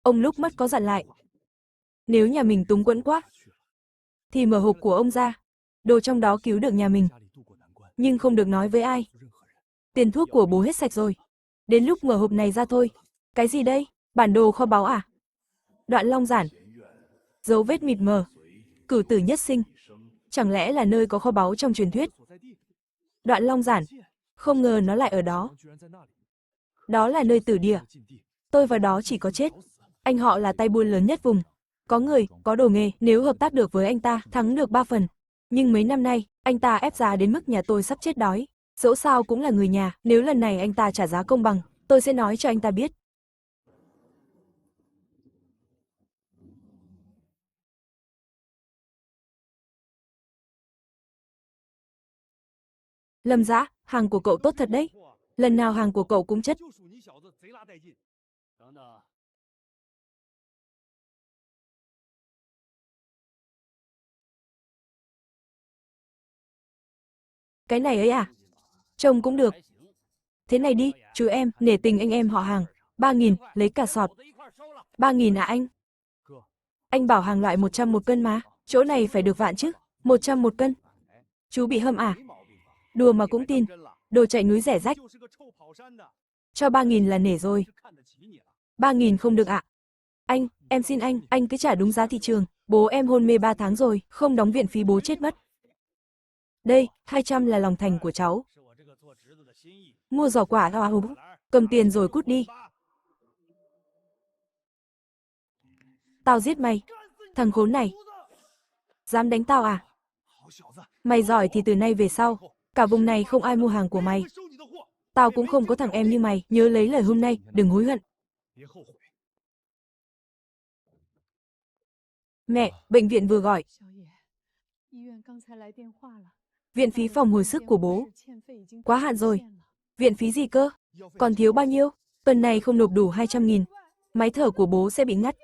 Ông lúc mất có dặn lại. Nếu nhà mình túng quẫn quá, thì mở hộp của ông ra. Đồ trong đó cứu được nhà mình. Nhưng không được nói với ai. Tiền thuốc của bố hết sạch rồi. Đến lúc mở hộp này ra thôi. Cái gì đây? Bản đồ kho báu à? Đoạn Long Giản. Dấu vết mịt mờ. Cửu tử nhất sinh. Chẳng lẽ là nơi có kho báu trong truyền thuyết? Đoạn Long Giản. Không ngờ nó lại ở đó. Đó là nơi tử địa. Tôi vào đó chỉ có chết. Anh họ là tay buôn lớn nhất vùng. Có người, có đồ nghề, nếu hợp tác được với anh ta, thắng được 3 phần. Nhưng mấy năm nay, anh ta ép giá đến mức nhà tôi sắp chết đói. Dẫu sao cũng là người nhà, nếu lần này anh ta trả giá công bằng, tôi sẽ nói cho anh ta biết. Lâm Dã, hàng của cậu tốt thật đấy. Lần nào hàng của cậu cũng chất. Cái này ấy à? Trông cũng được. Thế này đi, chú em, nể tình anh em họ hàng. 3.000, lấy cả sọt. 3.000 à anh? Anh bảo hàng loại 100 một cân mà. Chỗ này phải được vạn chứ. 100 một cân. Chú bị hâm à? Đùa mà cũng tin. Đồ chạy núi rẻ rách. Cho 3.000 là nể rồi. 3.000 không được ạ. Anh, em xin anh cứ trả đúng giá thị trường. Bố em hôn mê 3 tháng rồi, không đóng viện phí bố chết mất. Đây, 200 là lòng thành của cháu. Mua giỏ quả hoa húng. Cầm tiền rồi cút đi. Tao giết mày. Thằng khốn này. Dám đánh tao à? Mày giỏi thì từ nay về sau, cả vùng này không ai mua hàng của mày. Tao cũng không có thằng em như mày, nhớ lấy lời hôm nay, đừng hối hận. Mẹ, bệnh viện vừa gọi. Viện phí phòng hồi sức của bố. Quá hạn rồi. Viện phí gì cơ? Còn thiếu bao nhiêu? Tuần này không nộp đủ 200.000. Máy thở của bố sẽ bị ngắt.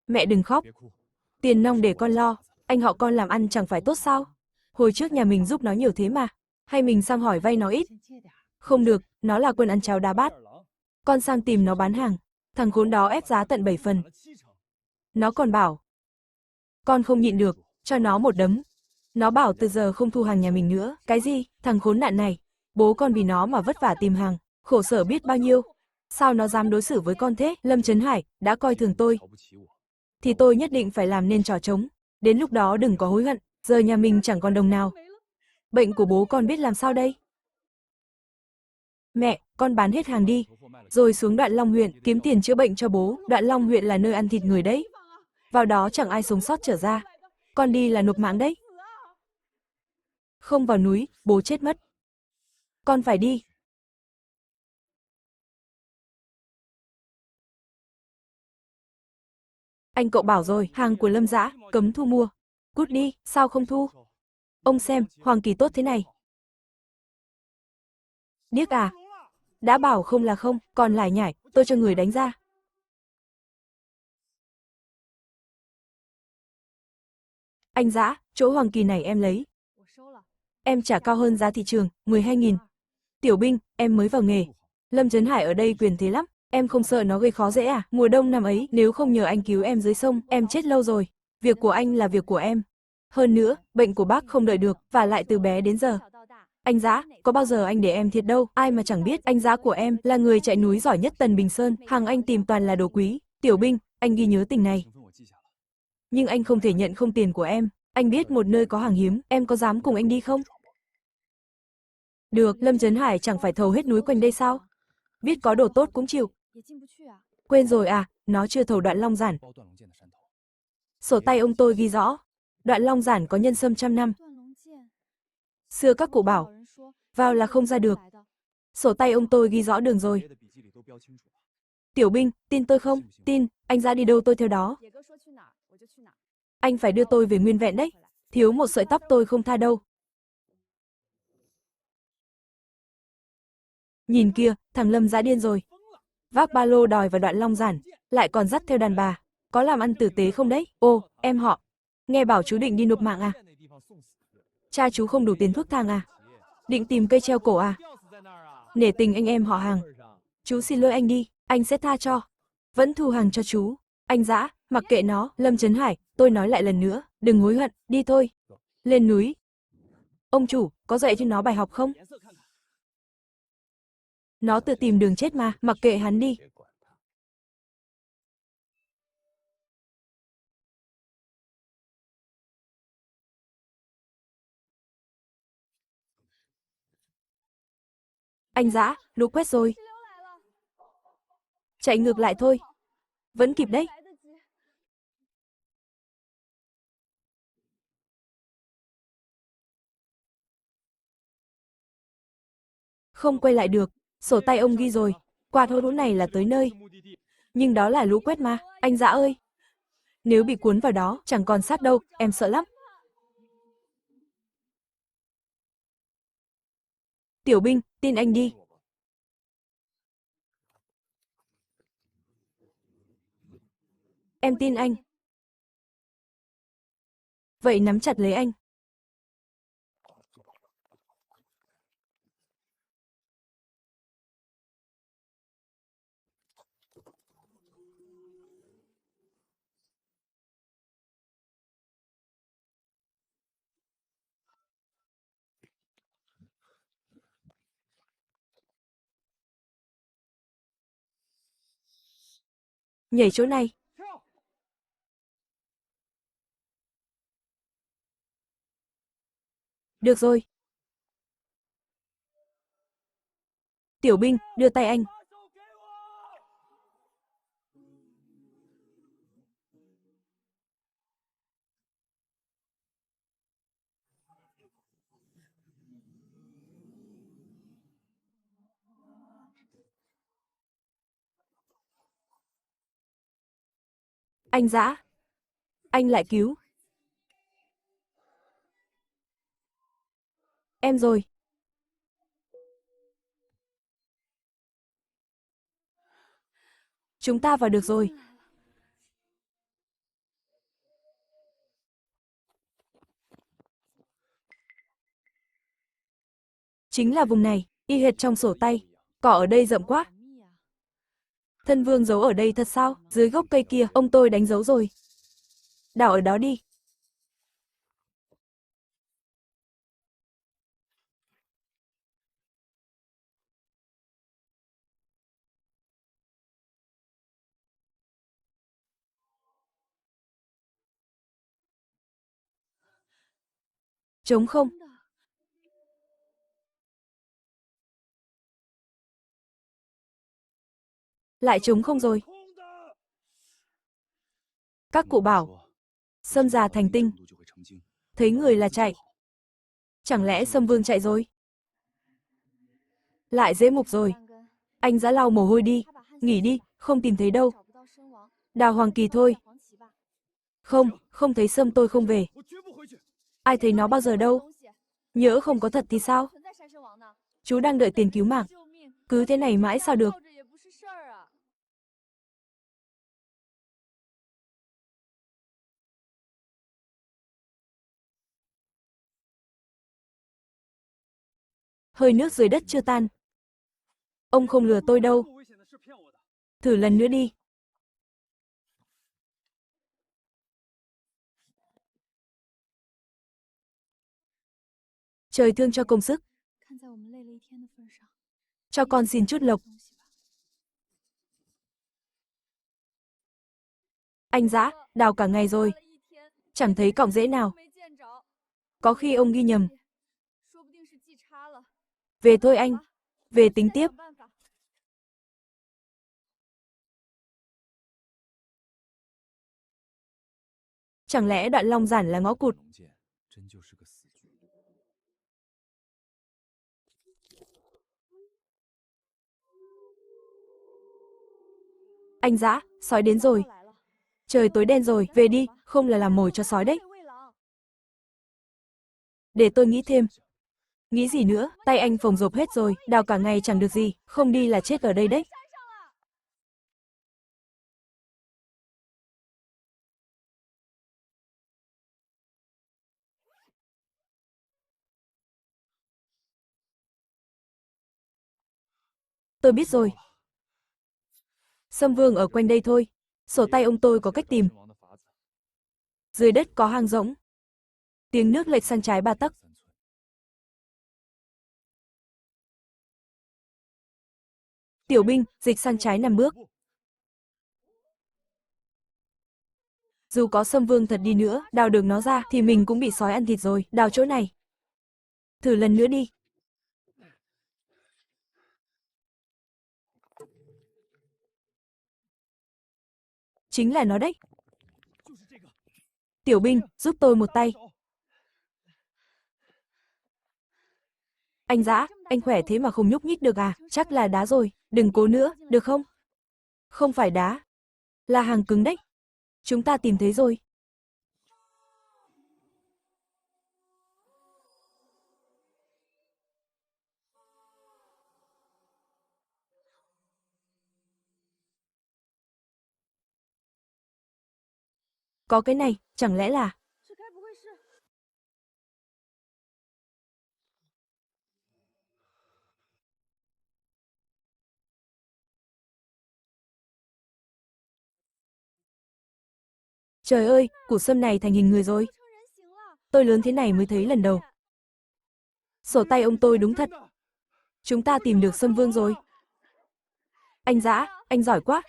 Mẹ đừng khóc. Tiền nong để con lo. Anh họ con làm ăn chẳng phải tốt sao? Hồi trước nhà mình giúp nó nhiều thế mà. Hay mình sang hỏi vay nó ít? Không được, nó là quân ăn cháo đá bát. Con sang tìm nó bán hàng. Thằng khốn đó ép giá tận 7 phần. Nó còn bảo. Con không nhịn được, cho nó một đấm. Nó bảo từ giờ không thu hàng nhà mình nữa. Cái gì? Thằng khốn nạn này. Bố con vì nó mà vất vả tìm hàng. Khổ sở biết bao nhiêu. Sao nó dám đối xử với con thế? Lâm Trấn Hải đã coi thường tôi. Thì tôi nhất định phải làm nên trò trống. Đến lúc đó đừng có hối hận. Giờ nhà mình chẳng còn đồng nào. Bệnh của bố con biết làm sao đây? Mẹ, con bán hết hàng đi. Rồi xuống Đoạn Long huyện kiếm tiền chữa bệnh cho bố. Đoạn Long huyện là nơi ăn thịt người đấy. Vào đó chẳng ai sống sót trở ra. Con đi là nộp mạng đấy. Không vào núi, bố chết mất. Con phải đi. Anh cậu bảo rồi, hàng của Lâm Dã, cấm thu mua. Cút đi, sao không thu? Ông xem, Hoàng Kỳ tốt thế này. Điếc à? Đã bảo không là không, còn lải nhải, tôi cho người đánh ra. Anh Dã, chỗ Hoàng Kỳ này em lấy. Em trả cao hơn giá thị trường, 12.000. Tiểu binh, em mới vào nghề. Lâm Trấn Hải ở đây quyền thế lắm. Em không sợ nó gây khó dễ à? Mùa đông năm ấy, nếu không nhờ anh cứu em dưới sông, em chết lâu rồi. Việc của anh là việc của em. Hơn nữa, bệnh của bác không đợi được, và lại từ bé đến giờ. Anh Dã, có bao giờ anh để em thiệt đâu, ai mà chẳng biết anh Dã của em là người chạy núi giỏi nhất Tần Bình Sơn, hàng anh tìm toàn là đồ quý. Tiểu binh, anh ghi nhớ tình này. Nhưng anh không thể nhận không tiền của em. Anh biết một nơi có hàng hiếm, em có dám cùng anh đi không? Được, Lâm Trấn Hải chẳng phải thầu hết núi quanh đây sao? Biết có đồ tốt cũng chịu. Quên rồi à, nó chưa thầu Đoạn Long Giản. Sổ tay ông tôi ghi rõ, Đoạn Long Giản có nhân sâm 100 năm. Xưa các cụ bảo, vào là không ra được. Sổ tay ông tôi ghi rõ đường rồi. Tiểu binh, tin tôi không? Tin, anh ra đi đâu tôi theo đó. Anh phải đưa tôi về nguyên vẹn đấy. Thiếu một sợi tóc tôi không tha đâu. Nhìn kia, thằng Lâm Dã điên rồi. Vác ba lô đòi vào Đoạn Long Giản, lại còn dắt theo đàn bà. Có làm ăn tử tế không đấy? Ô, em họ. Nghe bảo chú định đi nộp mạng à? Cha chú không đủ tiền thuốc thang à? Định tìm cây treo cổ à? Nể tình anh em họ hàng. Chú xin lỗi anh đi, anh sẽ tha cho. Vẫn thu hàng cho chú. Anh Dã, mặc kệ nó, Lâm Trấn Hải, tôi nói lại lần nữa, đừng hối hận, đi thôi. Lên núi. Ông chủ, có dạy cho nó bài học không? Nó tự tìm đường chết mà, mặc kệ hắn đi. Anh Dã, lũ quét rồi. Chạy ngược lại thôi. Vẫn kịp đấy. Không quay lại được. Sổ tay ông ghi rồi. Qua thô lũ này là tới nơi. Nhưng đó là lũ quét mà. Anh Dã ơi. Nếu bị cuốn vào đó, chẳng còn xác đâu, em sợ lắm. Tiểu binh, tin anh đi. Em tin anh. Vậy nắm chặt lấy anh. Nhảy chỗ này. Được rồi. Tiểu binh, đưa tay anh. Anh Dã. Anh lại cứu. Em rồi. Chúng ta vào được rồi. Chính là vùng này, y hệt trong sổ tay. Cỏ ở đây rậm quá. Thân vương giấu ở đây thật sao? Dưới gốc cây kia, ông tôi đánh dấu rồi. Đào ở đó đi. Trống không? Lại trống không rồi. Các cụ bảo, Sâm già thành tinh. Thấy người là chạy. Chẳng lẽ Sâm Vương chạy rồi? Lại dễ mục rồi. Anh Dã lau mồ hôi đi. Nghỉ đi, không tìm thấy đâu. Đào Hoàng Kỳ thôi. Không, không thấy Sâm tôi không về. Ai thấy nó bao giờ đâu. Nhỡ không có thật thì sao? Chú đang đợi tiền cứu mạng. Cứ thế này mãi sao được? Hơi nước dưới đất chưa tan. Ông không lừa tôi đâu. Thử lần nữa đi. Trời thương cho công sức. Cho con xin chút lộc. Anh Dã, đào cả ngày rồi. Chẳng thấy cọng rễ nào. Có khi ông ghi nhầm. Về thôi anh. Về tính tiếp. Chẳng lẽ đoạn long giản là ngõ cụt? Anh Dã, sói đến rồi. Trời tối đen rồi, về đi, không là làm mồi cho sói đấy. Để tôi nghĩ thêm. Nghĩ gì nữa, tay anh phồng rộp hết rồi, đào cả ngày chẳng được gì, không đi là chết ở đây đấy. Tôi biết rồi. Sâm Vương ở quanh đây thôi. Sổ tay ông tôi có cách tìm. Dưới đất có hang rỗng. Tiếng nước lệch sang trái 3 tấc. Tiểu binh, dịch sang trái 5 bước. Dù có Sâm Vương thật đi nữa, đào được nó ra thì mình cũng bị sói ăn thịt rồi. Đào chỗ này. Thử lần nữa đi. Chính là nó đấy. Tiểu binh, giúp tôi một tay. Anh Dã, anh khỏe thế mà không nhúc nhích được à? Chắc là đá rồi, đừng cố nữa, được không? Không phải đá, là hàng cứng đấy. Chúng ta tìm thấy rồi. Có cái này, chẳng lẽ là... Trời ơi, củ sâm này thành hình người rồi. Tôi lớn thế này mới thấy lần đầu. Sổ tay ông tôi đúng thật. Chúng ta tìm được Sâm Vương rồi. Anh Dã, anh giỏi quá.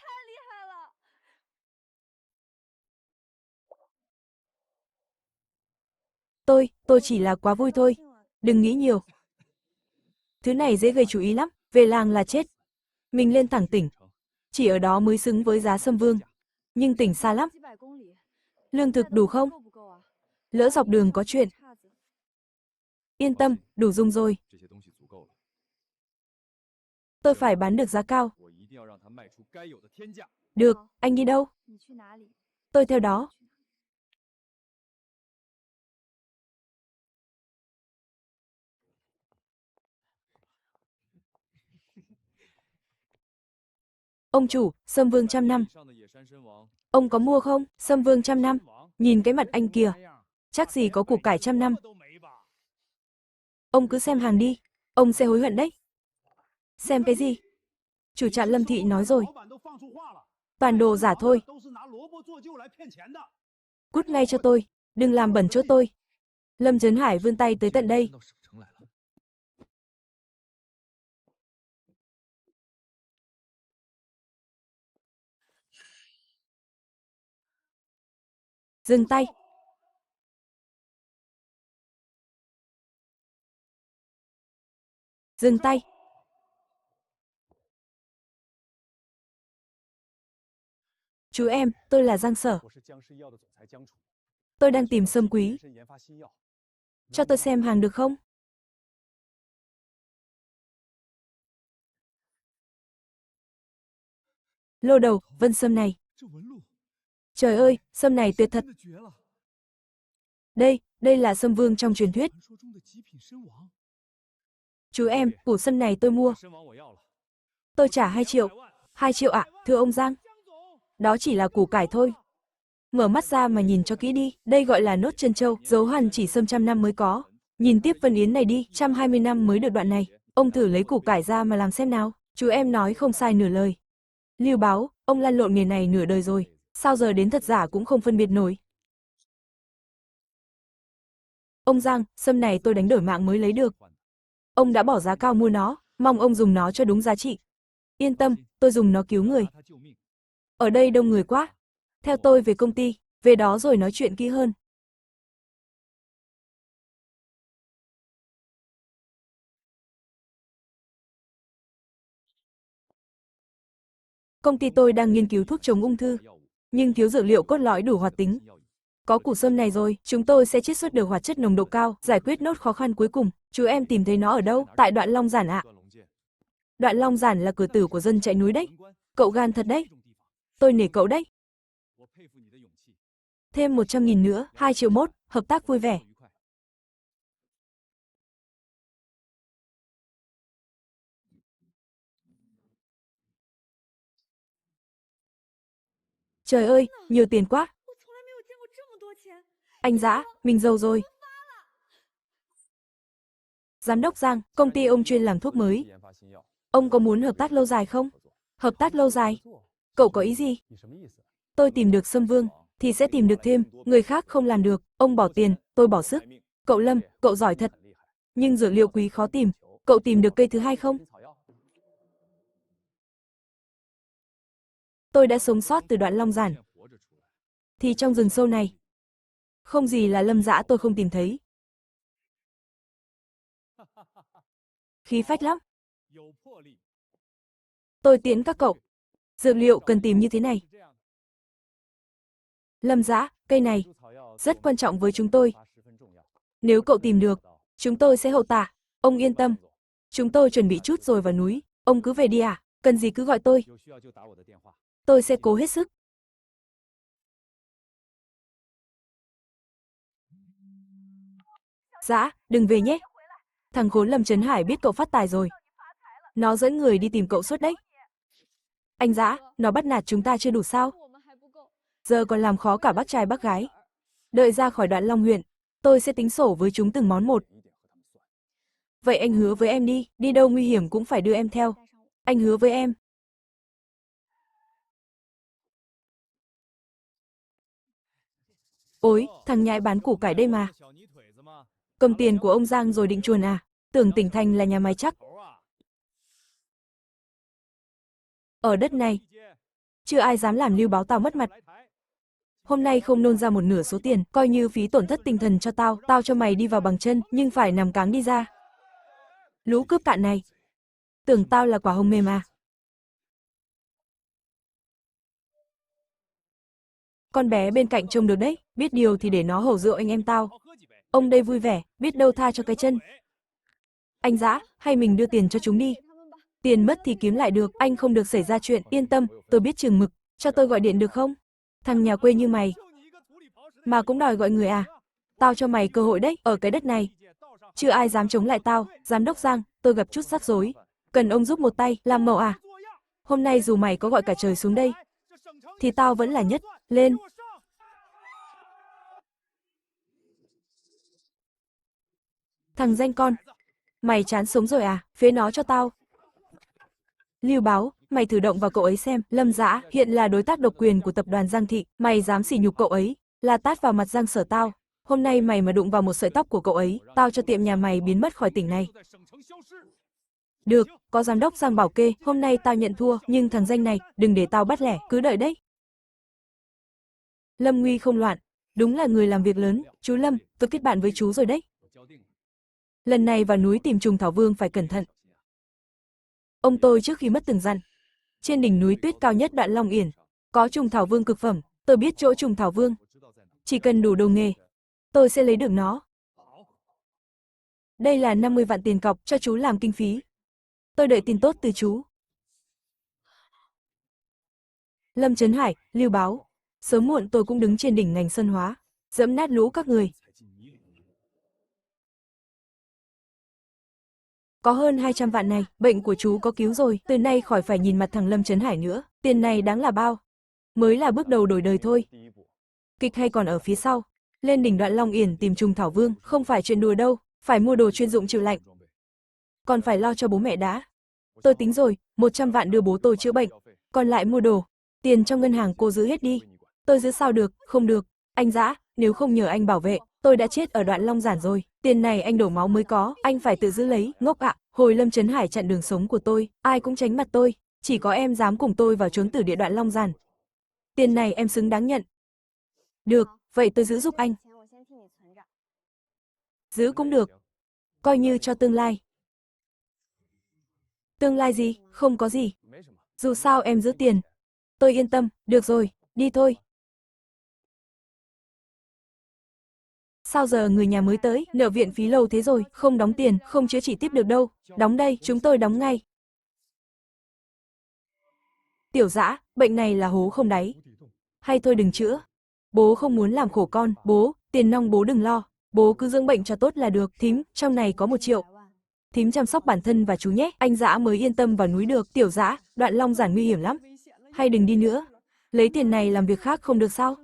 Tôi chỉ là quá vui thôi. Đừng nghĩ nhiều. Thứ này dễ gây chú ý lắm, về làng là chết. Mình lên thẳng tỉnh. Chỉ ở đó mới xứng với giá Sâm Vương. Nhưng tỉnh xa lắm. Lương thực đủ không? Lỡ dọc đường có chuyện. Yên tâm, đủ dùng rồi. Tôi phải bán được giá cao. Được, anh đi đâu? Tôi theo đó. Ông chủ, Sâm Vương 100 năm. Ông có mua không? Sâm Vương 100 năm. Nhìn cái mặt anh kìa. Chắc gì có củ cải 100 năm. Ông cứ xem hàng đi. Ông sẽ hối hận đấy. Xem cái gì? Chủ trại Lâm Thị nói rồi. Toàn đồ giả thôi. Cút ngay cho tôi. Đừng làm bẩn chỗ tôi. Lâm Trấn Hải vươn tay tới tận đây. Dừng tay. Dừng tay. Chú em, tôi là Giang Sở. Tôi đang tìm sâm quý. Cho tôi xem hàng được không? Lô đầu, vân sâm này. Trời ơi, sâm này tuyệt thật. Đây là sâm vương trong truyền thuyết. Chú em, củ sâm này tôi mua. Tôi trả 2 triệu. 2 triệu ạ, thưa ông Giang. Đó chỉ là củ cải thôi. Mở mắt ra mà nhìn cho kỹ đi, đây gọi là nốt chân châu, dấu hằn chỉ sâm 100 năm mới có. Nhìn tiếp Vân Yến này đi, 120 năm mới được đoạn này. Ông thử lấy củ cải ra mà làm xem nào. Chú em nói không sai nửa lời. Lưu Báo, ông lăn lộn nghề này nửa đời rồi, sao giờ đến thật giả cũng không phân biệt nổi. Ông Giang, sâm này tôi đánh đổi mạng mới lấy được. Ông đã bỏ giá cao mua nó, mong ông dùng nó cho đúng giá trị. Yên tâm, tôi dùng nó cứu người. Ở đây đông người quá. Theo tôi về công ty, về đó rồi nói chuyện kỹ hơn. Công ty tôi đang nghiên cứu thuốc chống ung thư, nhưng thiếu dược liệu cốt lõi đủ hoạt tính. Có củ sâm này rồi, chúng tôi sẽ chiết xuất được hoạt chất nồng độ cao, giải quyết nốt khó khăn cuối cùng. Chú em tìm thấy nó ở đâu? Tại Đoạn Long Giản ạ. Đoạn Long Giản là cửa tử của dân chạy núi đấy. Cậu gan thật đấy. Tôi nể cậu đấy. Thêm 100.000 nữa, 2 triệu mốt, hợp tác vui vẻ. Trời ơi, nhiều tiền quá. Anh Dã, mình giàu rồi. Giám đốc Giang, công ty ông chuyên làm thuốc mới. Ông có muốn hợp tác lâu dài không? Hợp tác lâu dài? Cậu có ý gì? Tôi tìm được Sâm Vương, thì sẽ tìm được thêm, người khác không làm được, ông bỏ tiền, tôi bỏ sức. Cậu Lâm, cậu giỏi thật. Nhưng dược liệu quý khó tìm, cậu tìm được cây thứ hai không? Tôi đã sống sót từ đoạn long giản. Thì trong rừng sâu này, không gì là Lâm Dã tôi không tìm thấy. Khí phách lắm. Tôi tiễn các cậu. Dược liệu cần tìm như thế này. Lâm Dã, cây này rất quan trọng với chúng tôi. Nếu cậu tìm được, chúng tôi sẽ hậu tạ. Ông yên tâm. Chúng tôi chuẩn bị chút rồi vào núi. Ông cứ về đi à? Cần gì cứ gọi tôi. Tôi sẽ cố hết sức. Dã, đừng về nhé. Thằng khốn Lâm Trấn Hải biết cậu phát tài rồi. Nó dẫn người đi tìm cậu suốt đấy. Anh Dã, nó bắt nạt chúng ta chưa đủ sao? Giờ còn làm khó cả bác trai bác gái. Đợi ra khỏi Đoạn Long huyện, tôi sẽ tính sổ với chúng từng món một. Vậy anh hứa với em đi đâu nguy hiểm cũng phải đưa em theo. Anh hứa với em. Ôi, thằng nhãi bán củ cải đây mà. Cầm tiền của ông Giang rồi định chuồn à? Tưởng tỉnh thành là nhà máy chắc. Ở đất này, chưa ai dám làm Lưu Báo tao mất mặt. Hôm nay không nôn ra một nửa số tiền, coi như phí tổn thất tinh thần cho tao, tao cho mày đi vào bằng chân, nhưng phải nằm cáng đi ra. Lũ cướp cạn này, tưởng tao là quả hồng mềm à? Con bé bên cạnh trông được đấy, biết điều thì để nó hầu rượu anh em tao. Ông đây vui vẻ, biết đâu tha cho cái chân. Anh Dã, hay mình đưa tiền cho chúng đi. Tiền mất thì kiếm lại được, anh không được xảy ra chuyện, yên tâm, tôi biết chừng mực, cho tôi gọi điện được không? Thằng nhà quê như mày, mà cũng đòi gọi người à? Tao cho mày cơ hội đấy, ở cái đất này. Chưa ai dám chống lại tao, giám đốc Giang, tôi gặp chút rắc rối. Cần ông giúp một tay, làm mẫu à? Hôm nay dù mày có gọi cả trời xuống đây, thì tao vẫn là nhất, lên. Thằng danh con, mày chán sống rồi à, phế nó cho tao. Lưu Báo, mày thử động vào cậu ấy xem, Lâm Dã hiện là đối tác độc quyền của tập đoàn Giang Thị, mày dám sỉ nhục cậu ấy, là tát vào mặt Giang Sở tao. Hôm nay mày mà đụng vào một sợi tóc của cậu ấy, tao cho tiệm nhà mày biến mất khỏi tỉnh này. Được, có giám đốc Giang bảo kê, hôm nay tao nhận thua, nhưng thằng danh này, đừng để tao bắt lẻ, cứ đợi đấy. Lâm Nguy không loạn, đúng là người làm việc lớn, chú Lâm, tôi kết bạn với chú rồi đấy. Lần này vào núi tìm trùng thảo vương phải cẩn thận. Ông tôi trước khi mất từng dặn, trên đỉnh núi tuyết cao nhất Đoạn Long Yển, có trùng thảo vương cực phẩm, tôi biết chỗ trùng thảo vương. Chỉ cần đủ đầu nghề, tôi sẽ lấy được nó. Đây là 50 vạn tiền cọc cho chú làm kinh phí. Tôi đợi tin tốt từ chú. Lâm Trấn Hải, Lưu Báo, sớm muộn tôi cũng đứng trên đỉnh ngành Sơn Hóa, dẫm nát lũ các người. Có hơn 200 vạn này, bệnh của chú có cứu rồi, từ nay khỏi phải nhìn mặt thằng Lâm Trấn Hải nữa, tiền này đáng là bao. Mới là bước đầu đổi đời thôi. Kịch hay còn ở phía sau. Lên đỉnh Đoạn Long Yển tìm trùng thảo vương, không phải chuyện đùa đâu, phải mua đồ chuyên dụng chịu lạnh. Còn phải lo cho bố mẹ đã. Tôi tính rồi, 100 vạn đưa bố tôi chữa bệnh, còn lại mua đồ. Tiền trong ngân hàng cô giữ hết đi. Tôi giữ sao được, không được. Anh Dã, nếu không nhờ anh bảo vệ, tôi đã chết ở Đoạn Long Giản rồi. Tiền này anh đổ máu mới có, anh phải tự giữ lấy, ngốc ạ. Hồi Lâm Trấn Hải chặn đường sống của tôi, ai cũng tránh mặt tôi, chỉ có em dám cùng tôi vào trốn tử địa Đoạn Long Giản. Tiền này em xứng đáng nhận. Được, vậy tôi giữ giúp anh. Giữ cũng được, coi như cho tương lai. Tương lai gì, không có gì. Dù sao em giữ tiền. Tôi yên tâm, được rồi, đi thôi. Sao giờ người nhà mới tới, nợ viện phí lâu thế rồi, không đóng tiền, không chữa trị tiếp được đâu. Đóng đây, chúng tôi đóng ngay. Tiểu Dã, bệnh này là hố không đáy. Hay thôi đừng chữa. Bố không muốn làm khổ con, bố, tiền nong bố đừng lo. Bố cứ dưỡng bệnh cho tốt là được, thím, trong này có 1 triệu. Thím chăm sóc bản thân và chú nhé, anh Dã mới yên tâm vào núi được. Tiểu Dã, Đoạn Long Giản nguy hiểm lắm. Hay đừng đi nữa. Lấy tiền này làm việc khác không được sao?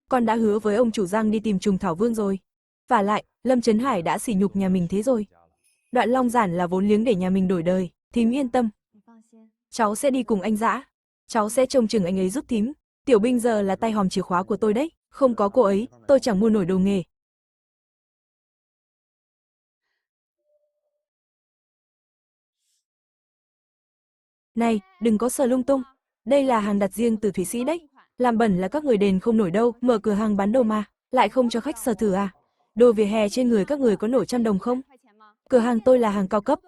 Con đã hứa với ông chủ Giang đi tìm trùng thảo vương rồi. Vả lại, Lâm Trấn Hải đã sỉ nhục nhà mình thế rồi. Đoạn Long Giản là vốn liếng để nhà mình đổi đời, thím yên tâm. Cháu sẽ đi cùng anh Dã. Cháu sẽ trông chừng anh ấy giúp thím. Tiểu Binh giờ là tay hòm chìa khóa của tôi đấy, không có cô ấy, tôi chẳng mua nổi đồ nghề. Này, đừng có sờ lung tung. Đây là hàng đặt riêng từ Thụy Sĩ đấy. Làm bẩn là các người đền không nổi đâu, mở cửa hàng bán đồ mà, lại không cho khách sờ thử à? Đồ vỉa hè trên người các người có nổi trăm đồng không? Cửa hàng tôi là hàng cao cấp.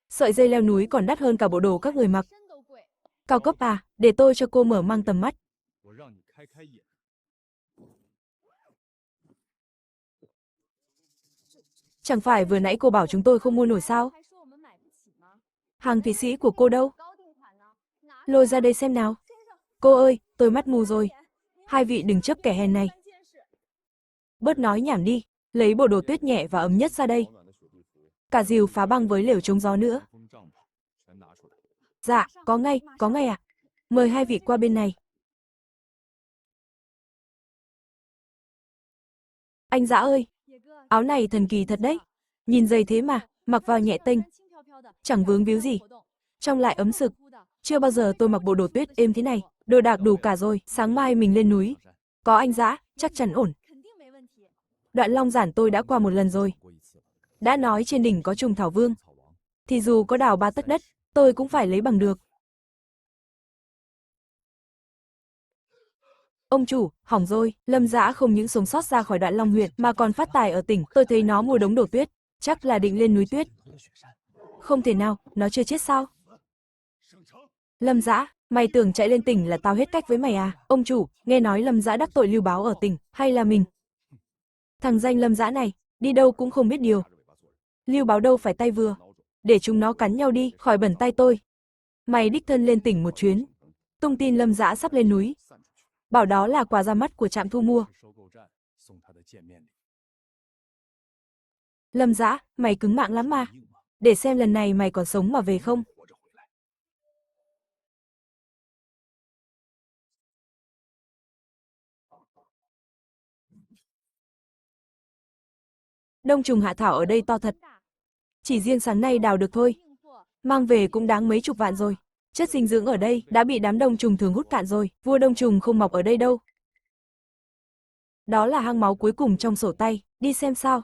Sợi dây leo núi còn đắt hơn cả bộ đồ các người mặc. Cao cấp à, để tôi cho cô mở mang tầm mắt. Chẳng phải vừa nãy cô bảo chúng tôi không mua nổi sao? Hàng Thụy Sĩ của cô đâu? Lôi ra đây xem nào. Cô ơi, tôi mắt mù rồi. Hai vị đừng chấp kẻ hèn này. Bớt nói nhảm đi, lấy bộ đồ tuyết nhẹ và ấm nhất ra đây. Cả dìu phá băng với lều chống gió nữa. Dạ, có ngay ạ. Mời hai vị qua bên này. Anh Dã ơi, áo này thần kỳ thật đấy. Nhìn dày thế mà, mặc vào nhẹ tênh. Chẳng vướng víu gì. Trông lại ấm sực. Chưa bao giờ tôi mặc bộ đồ tuyết êm thế này. Đồ đạc đủ cả rồi, sáng mai mình lên núi. Có anh Dã, chắc chắn ổn. Đoạn Long Giản tôi đã qua một lần rồi. Đã nói trên đỉnh có trùng thảo vương. Thì dù có đào 3 tấc đất, tôi cũng phải lấy bằng được. Ông chủ, hỏng rồi, Lâm Dã không những sống sót ra khỏi Đoạn Long huyện mà còn phát tài ở tỉnh. Tôi thấy nó mua đống đồ tuyết, chắc là định lên núi tuyết. Không thể nào, nó chưa chết sao? Lâm Dã, mày tưởng chạy lên tỉnh là tao hết cách với mày à? Ông chủ, nghe nói Lâm Dã đắc tội Lưu Báo ở tỉnh, hay là mình? Thằng danh Lâm Dã này, đi đâu cũng không biết điều. Lưu Báo đâu phải tay vừa, để chúng nó cắn nhau đi, khỏi bẩn tay tôi. Mày đích thân lên tỉnh một chuyến, tung tin Lâm Dã sắp lên núi, bảo đó là quà ra mắt của trạm thu mua. Lâm Dã, mày cứng mạng lắm mà. Để xem lần này mày còn sống mà về không. Đông trùng hạ thảo ở đây to thật. Chỉ riêng sáng nay đào được thôi. Mang về cũng đáng mấy chục vạn rồi. Chất dinh dưỡng ở đây đã bị đám đông trùng thường hút cạn rồi. Vua đông trùng không mọc ở đây đâu. Đó là hang máu cuối cùng trong sổ tay. Đi xem sao.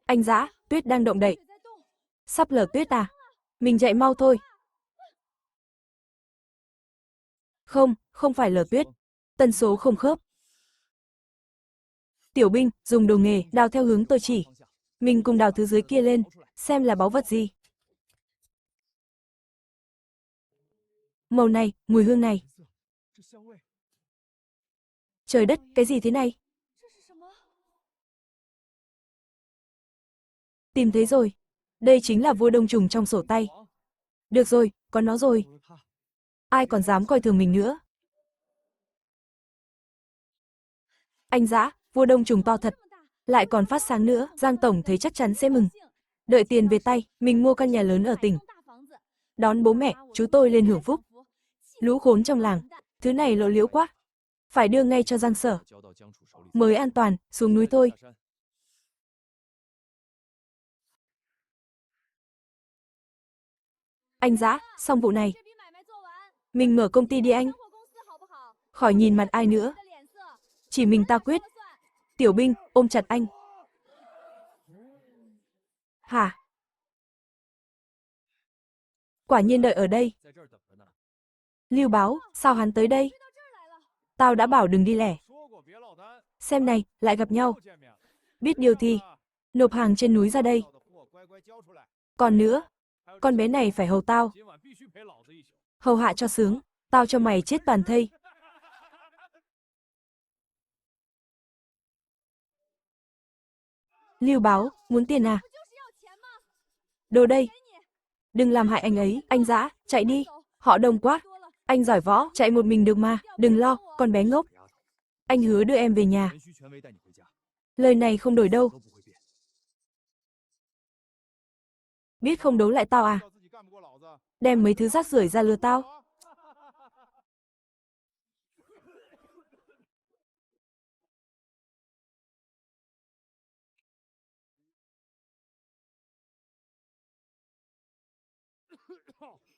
Anh Dã, tuyết đang động đậy. Sắp lở tuyết à? Mình chạy mau thôi. Không, không phải lở tuyết. Tần số không khớp. Tiểu Binh, dùng đồ nghề, đào theo hướng tôi chỉ. Mình cùng đào thứ dưới kia lên, xem là báu vật gì. Màu này, mùi hương này. Trời đất, cái gì thế này? Tìm thấy rồi. Đây chính là vua đông trùng trong sổ tay. Được rồi, có nó rồi. Ai còn dám coi thường mình nữa. Anh Dã, vua đông trùng to thật. Lại còn phát sáng nữa, Giang Tổng thấy chắc chắn sẽ mừng. Đợi tiền về tay, mình mua căn nhà lớn ở tỉnh. Đón bố mẹ, chú tôi lên hưởng phúc. Lũ khốn trong làng, thứ này lộ liễu quá. Phải đưa ngay cho Giang Sở. Mới an toàn, xuống núi thôi. Anh Dã, xong vụ này. Mình mở công ty đi anh. Khỏi nhìn mặt ai nữa. Chỉ mình ta quyết. Tiểu Binh, ôm chặt anh. Hả? Quả nhiên đợi ở đây. Lưu Báo, sao hắn tới đây? Tao đã bảo đừng đi lẻ. Xem này, lại gặp nhau. Biết điều thì, nộp hàng trên núi ra đây. Còn nữa, con bé này phải hầu tao. Hầu hạ cho sướng, tao cho mày chết toàn thây. Lưu Báo, muốn tiền à? Đồ đây. Đừng làm hại anh ấy, anh Dã, chạy đi. Họ đông quá. Anh giỏi võ, chạy một mình được mà, đừng lo, con bé ngốc. Anh hứa đưa em về nhà. Lời này không đổi đâu. Biết không đấu lại tao à? Đem mấy thứ rác rưởi ra lừa tao.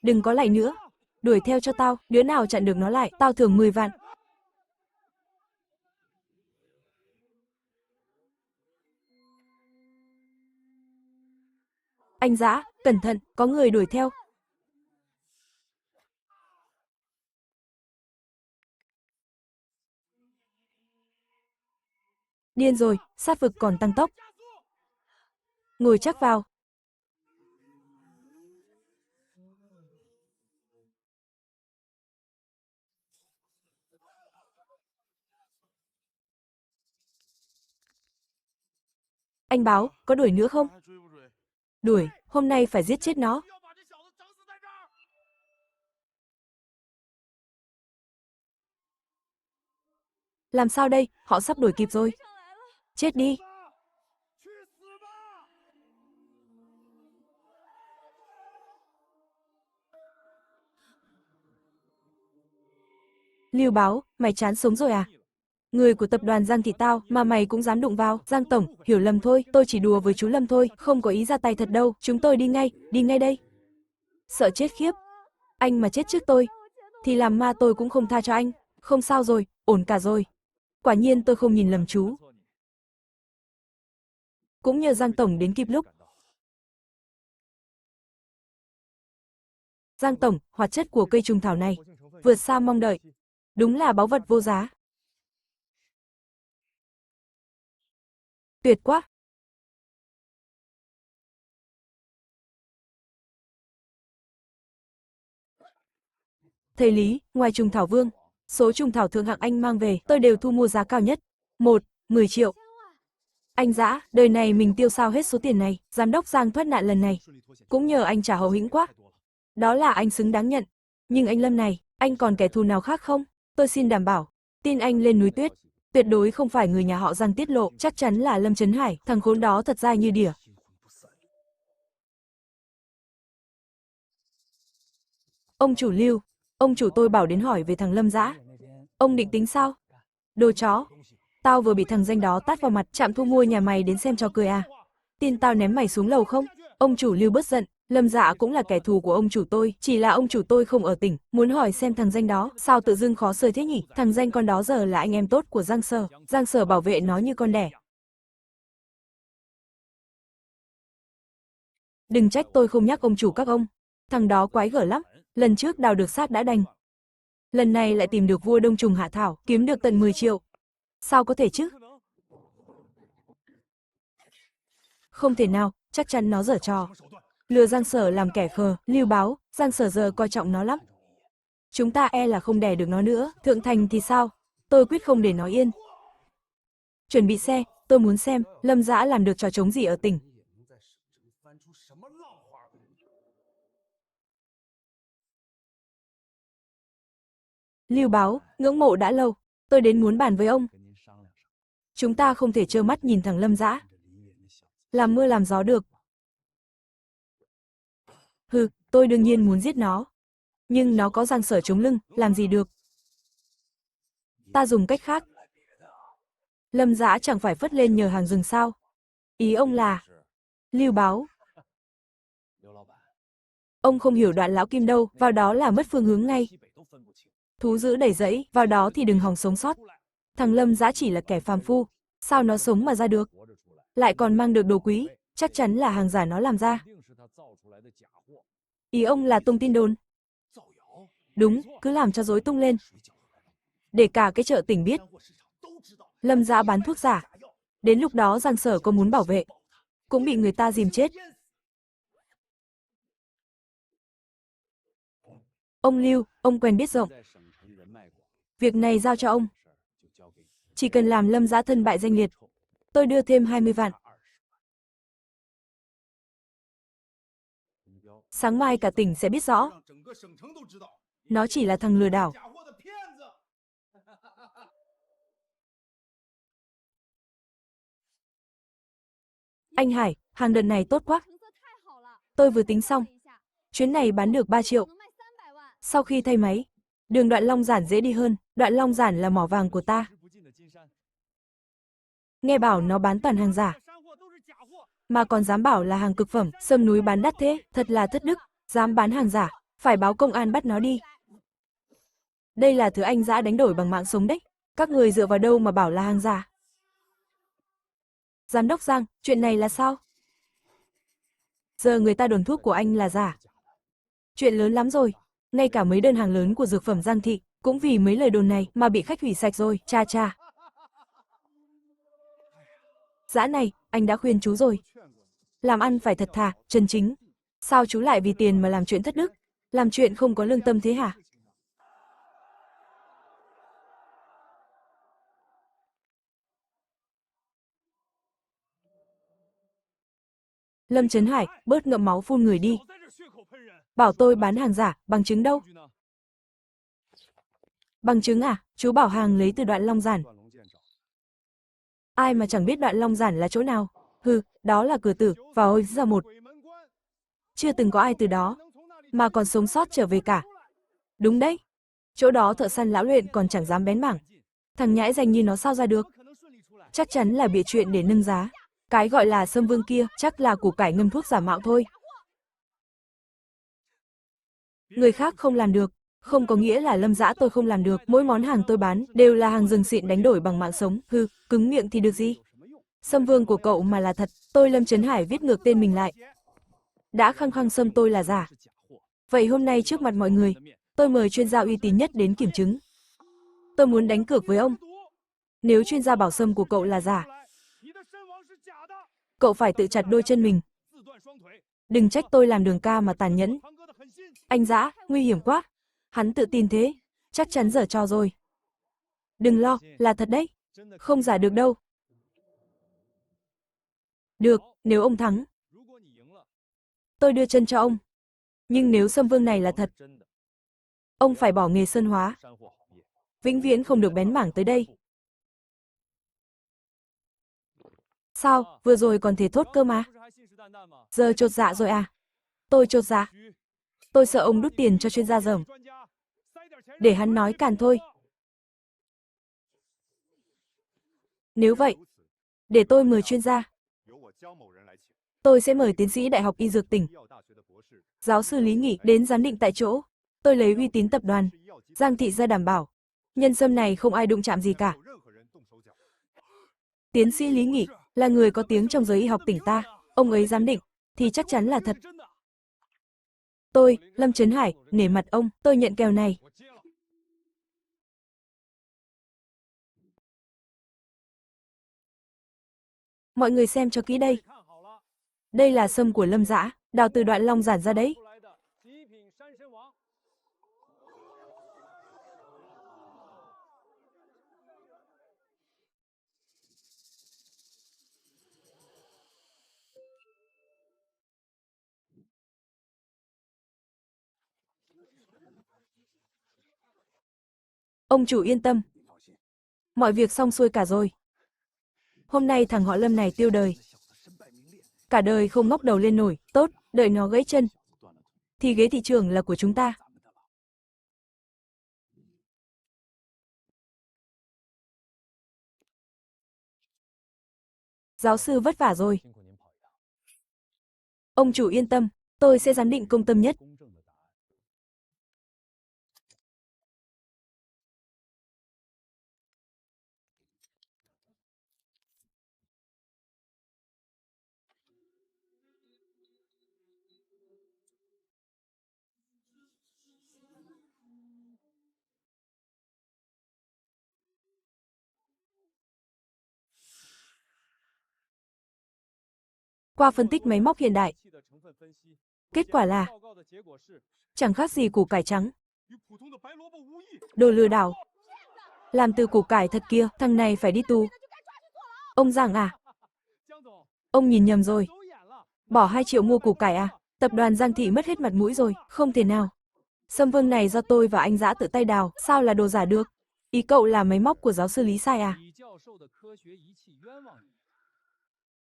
Đừng có lại nữa. Đuổi theo cho tao, đứa nào chặn được nó lại, tao thưởng 10 vạn. Anh Dã, cẩn thận, có người đuổi theo. Điên rồi, sát vực còn tăng tốc. Ngồi chắc vào. Anh Báo, có đuổi nữa không? Đuổi, hôm nay phải giết chết nó. Làm sao đây, họ sắp đuổi kịp rồi. Chết đi. Lưu Báo, mày chán sống rồi à? Người của tập đoàn Giang Thị tao mà mày cũng dám đụng vào. Giang Tổng, hiểu lầm thôi, tôi chỉ đùa với chú Lâm thôi, không có ý ra tay thật đâu, chúng tôi đi ngay đây. Sợ chết khiếp. Anh mà chết trước tôi, thì làm ma tôi cũng không tha cho anh. Không sao rồi, ổn cả rồi. Quả nhiên tôi không nhìn lầm chú. Cũng nhờ Giang Tổng đến kịp lúc. Giang Tổng, hoạt chất của cây trùng thảo này vượt xa mong đợi. Đúng là báu vật vô giá. Tuyệt quá. Thầy Lý, ngoài trùng thảo vương, số trùng thảo thượng hạng anh mang về, tôi đều thu mua giá cao nhất. 10 triệu. Anh Dã, đời này mình tiêu sao hết số tiền này, giám đốc Giang thoát nạn lần này. Cũng nhờ anh trả hậu hĩnh quá. Đó là anh xứng đáng nhận. Nhưng anh Lâm này, anh còn kẻ thù nào khác không? Tôi xin đảm bảo, tin anh lên núi tuyết, tuyệt đối không phải người nhà họ Giang tiết lộ, chắc chắn là Lâm Trấn Hải, thằng khốn đó thật dai như đỉa. Ông chủ Lưu, ông chủ tôi bảo đến hỏi về thằng Lâm Dã. Ông định tính sao? Đồ chó, tao vừa bị thằng danh đó tát vào mặt, trạm thu mua nhà mày đến xem cho cười à? Tin tao ném mày xuống lầu không? Ông chủ Lưu bớt giận, Lâm Dạ cũng là kẻ thù của ông chủ tôi, chỉ là ông chủ tôi không ở tỉnh, muốn hỏi xem thằng danh đó, sao tự dưng khó sơi thế nhỉ? Thằng danh con đó giờ là anh em tốt của Giang Sở bảo vệ nó như con đẻ. Đừng trách tôi không nhắc ông chủ các ông, thằng đó quái gở lắm, lần trước đào được xác đã đành. Lần này lại tìm được vua đông trùng hạ thảo, kiếm được tận 10 triệu. Sao có thể chứ? Không thể nào, chắc chắn nó giở trò. Lừa Giang Sở làm kẻ khờ, Lưu Báo, Giang Sở giờ coi trọng nó lắm. Chúng ta e là không đè được nó nữa, Thượng Thành thì sao? Tôi quyết không để nó yên. Chuẩn bị xe, tôi muốn xem, Lâm Dã làm được trò trống gì ở tỉnh. Lưu Báo, ngưỡng mộ đã lâu, tôi đến muốn bàn với ông. Chúng ta không thể trơ mắt nhìn thằng Lâm Dã làm mưa làm gió được. Hừ, tôi đương nhiên muốn giết nó. Nhưng nó có Giang Sở chống lưng, làm gì được. Ta dùng cách khác. Lâm Dã chẳng phải phất lên nhờ hàng rừng sao? Ý ông là... Lưu Báo. Ông không hiểu đoạn lão kim đâu, vào đó là mất phương hướng ngay. Thú dữ đầy rẫy, vào đó thì đừng hòng sống sót. Thằng Lâm Dã chỉ là kẻ phàm phu, sao nó sống mà ra được? Lại còn mang được đồ quý, chắc chắn là hàng giả nó làm ra. Ý ông là tung tin đồn. Đúng, cứ làm cho rối tung lên. Để cả cái chợ tỉnh biết. Lâm Dã bán thuốc giả. Đến lúc đó Giang Sở có muốn bảo vệ, cũng bị người ta dìm chết. Ông Lưu, ông quen biết rộng. Việc này giao cho ông. Chỉ cần làm Lâm Dã thân bại danh liệt, tôi đưa thêm 20 vạn. Sáng mai cả tỉnh sẽ biết rõ. Nó chỉ là thằng lừa đảo. Anh Hải, hàng đợt này tốt quá. Tôi vừa tính xong. Chuyến này bán được 3 triệu. Sau khi thay máy, đường Đoạn Long Giản dễ đi hơn. Đoạn Long Giản là mỏ vàng của ta. Nghe bảo nó bán toàn hàng giả, mà còn dám bảo là hàng cực phẩm, sâm núi bán đắt thế, thật là thất đức. Dám bán hàng giả, phải báo công an bắt nó đi. Đây là thứ anh dã đánh đổi bằng mạng sống đấy. Các người dựa vào đâu mà bảo là hàng giả? Giám đốc Giang, chuyện này là sao? Giờ người ta đồn thuốc của anh là giả. Chuyện lớn lắm rồi. Ngay cả mấy đơn hàng lớn của dược phẩm Giang Thị cũng vì mấy lời đồn này mà bị khách hủy sạch rồi, cha cha. Dã này, anh đã khuyên chú rồi. Làm ăn phải thật thà, chân chính. Sao chú lại vì tiền mà làm chuyện thất đức? Làm chuyện không có lương tâm thế hả? Lâm Trấn Hải, bớt ngậm máu phun người đi. Bảo tôi bán hàng giả, bằng chứng đâu? Bằng chứng à? Chú bảo hàng lấy từ Đoạn Long Giản. Ai mà chẳng biết Đoạn Long Giản là chỗ nào? Hừ, đó là cửa tử, vào ôi ra một. Chưa từng có ai từ đó, mà còn sống sót trở về cả. Đúng đấy, chỗ đó thợ săn lão luyện còn chẳng dám bén mảng. Thằng nhãi danh như nó sao ra được? Chắc chắn là bịa chuyện để nâng giá. Cái gọi là Sâm Vương kia chắc là củ cải ngâm thuốc giả mạo thôi. Người khác không làm được, không có nghĩa là Lâm Dã tôi không làm được. Mỗi món hàng tôi bán đều là hàng rừng xịn đánh đổi bằng mạng sống. Hừ, cứng miệng thì được gì? Sâm Vương của cậu mà là thật, tôi Lâm Trấn Hải viết ngược tên mình lại. Đã khăng khăng Sâm tôi là giả. Vậy hôm nay trước mặt mọi người, tôi mời chuyên gia uy tín nhất đến kiểm chứng. Tôi muốn đánh cược với ông. Nếu chuyên gia bảo Sâm của cậu là giả, cậu phải tự chặt đôi chân mình. Đừng trách tôi làm đường ca mà tàn nhẫn. Anh Dã, nguy hiểm quá. Hắn tự tin thế, chắc chắn giở trò rồi. Đừng lo, là thật đấy. Không giả được đâu. Được, nếu ông thắng, tôi đưa chân cho ông. Nhưng nếu Sâm Vương này là thật, ông phải bỏ nghề sơn hóa. Vĩnh viễn không được bén mảng tới đây. Sao, vừa rồi còn thể thốt cơ mà. Giờ chột dạ rồi à? Tôi chột dạ. Tôi sợ ông đút tiền cho chuyên gia dởm. Để hắn nói càn thôi. Nếu vậy, để tôi mời chuyên gia. Tôi sẽ mời tiến sĩ Đại học Y Dược tỉnh, giáo sư Lý Nghị đến giám định tại chỗ. Tôi lấy uy tín tập đoàn Giang Thị ra đảm bảo. Nhân sâm này không ai đụng chạm gì cả. Tiến sĩ Lý Nghị là người có tiếng trong giới y học tỉnh ta. Ông ấy giám định thì chắc chắn là thật. Tôi, Lâm Trấn Hải, nể mặt ông, tôi nhận kèo này. Mọi người xem cho kỹ đây. Đây là sâm của Lâm Dã, đào từ Đoạn Long Giản ra đấy. Ông chủ yên tâm. Mọi việc xong xuôi cả rồi. Hôm nay thằng họ Lâm này tiêu đời. Cả đời không ngóc đầu lên nổi, tốt, đợi nó gãy chân. Thì ghế thị trường là của chúng ta. Giáo sư vất vả rồi. Ông chủ yên tâm, tôi sẽ giám định công tâm nhất. Qua phân tích máy móc hiện đại, kết quả là chẳng khác gì củ cải trắng. Đồ lừa đảo. Làm từ củ cải thật kia, thằng này phải đi tù. Ông Giang à? Ông nhìn nhầm rồi. Bỏ 2 triệu mua củ cải à? Tập đoàn Giang Thị mất hết mặt mũi rồi, không thể nào. Sâm Vương này do tôi và anh Dã tự tay đào, sao là đồ giả được? Ý cậu là máy móc của giáo sư Lý sai à?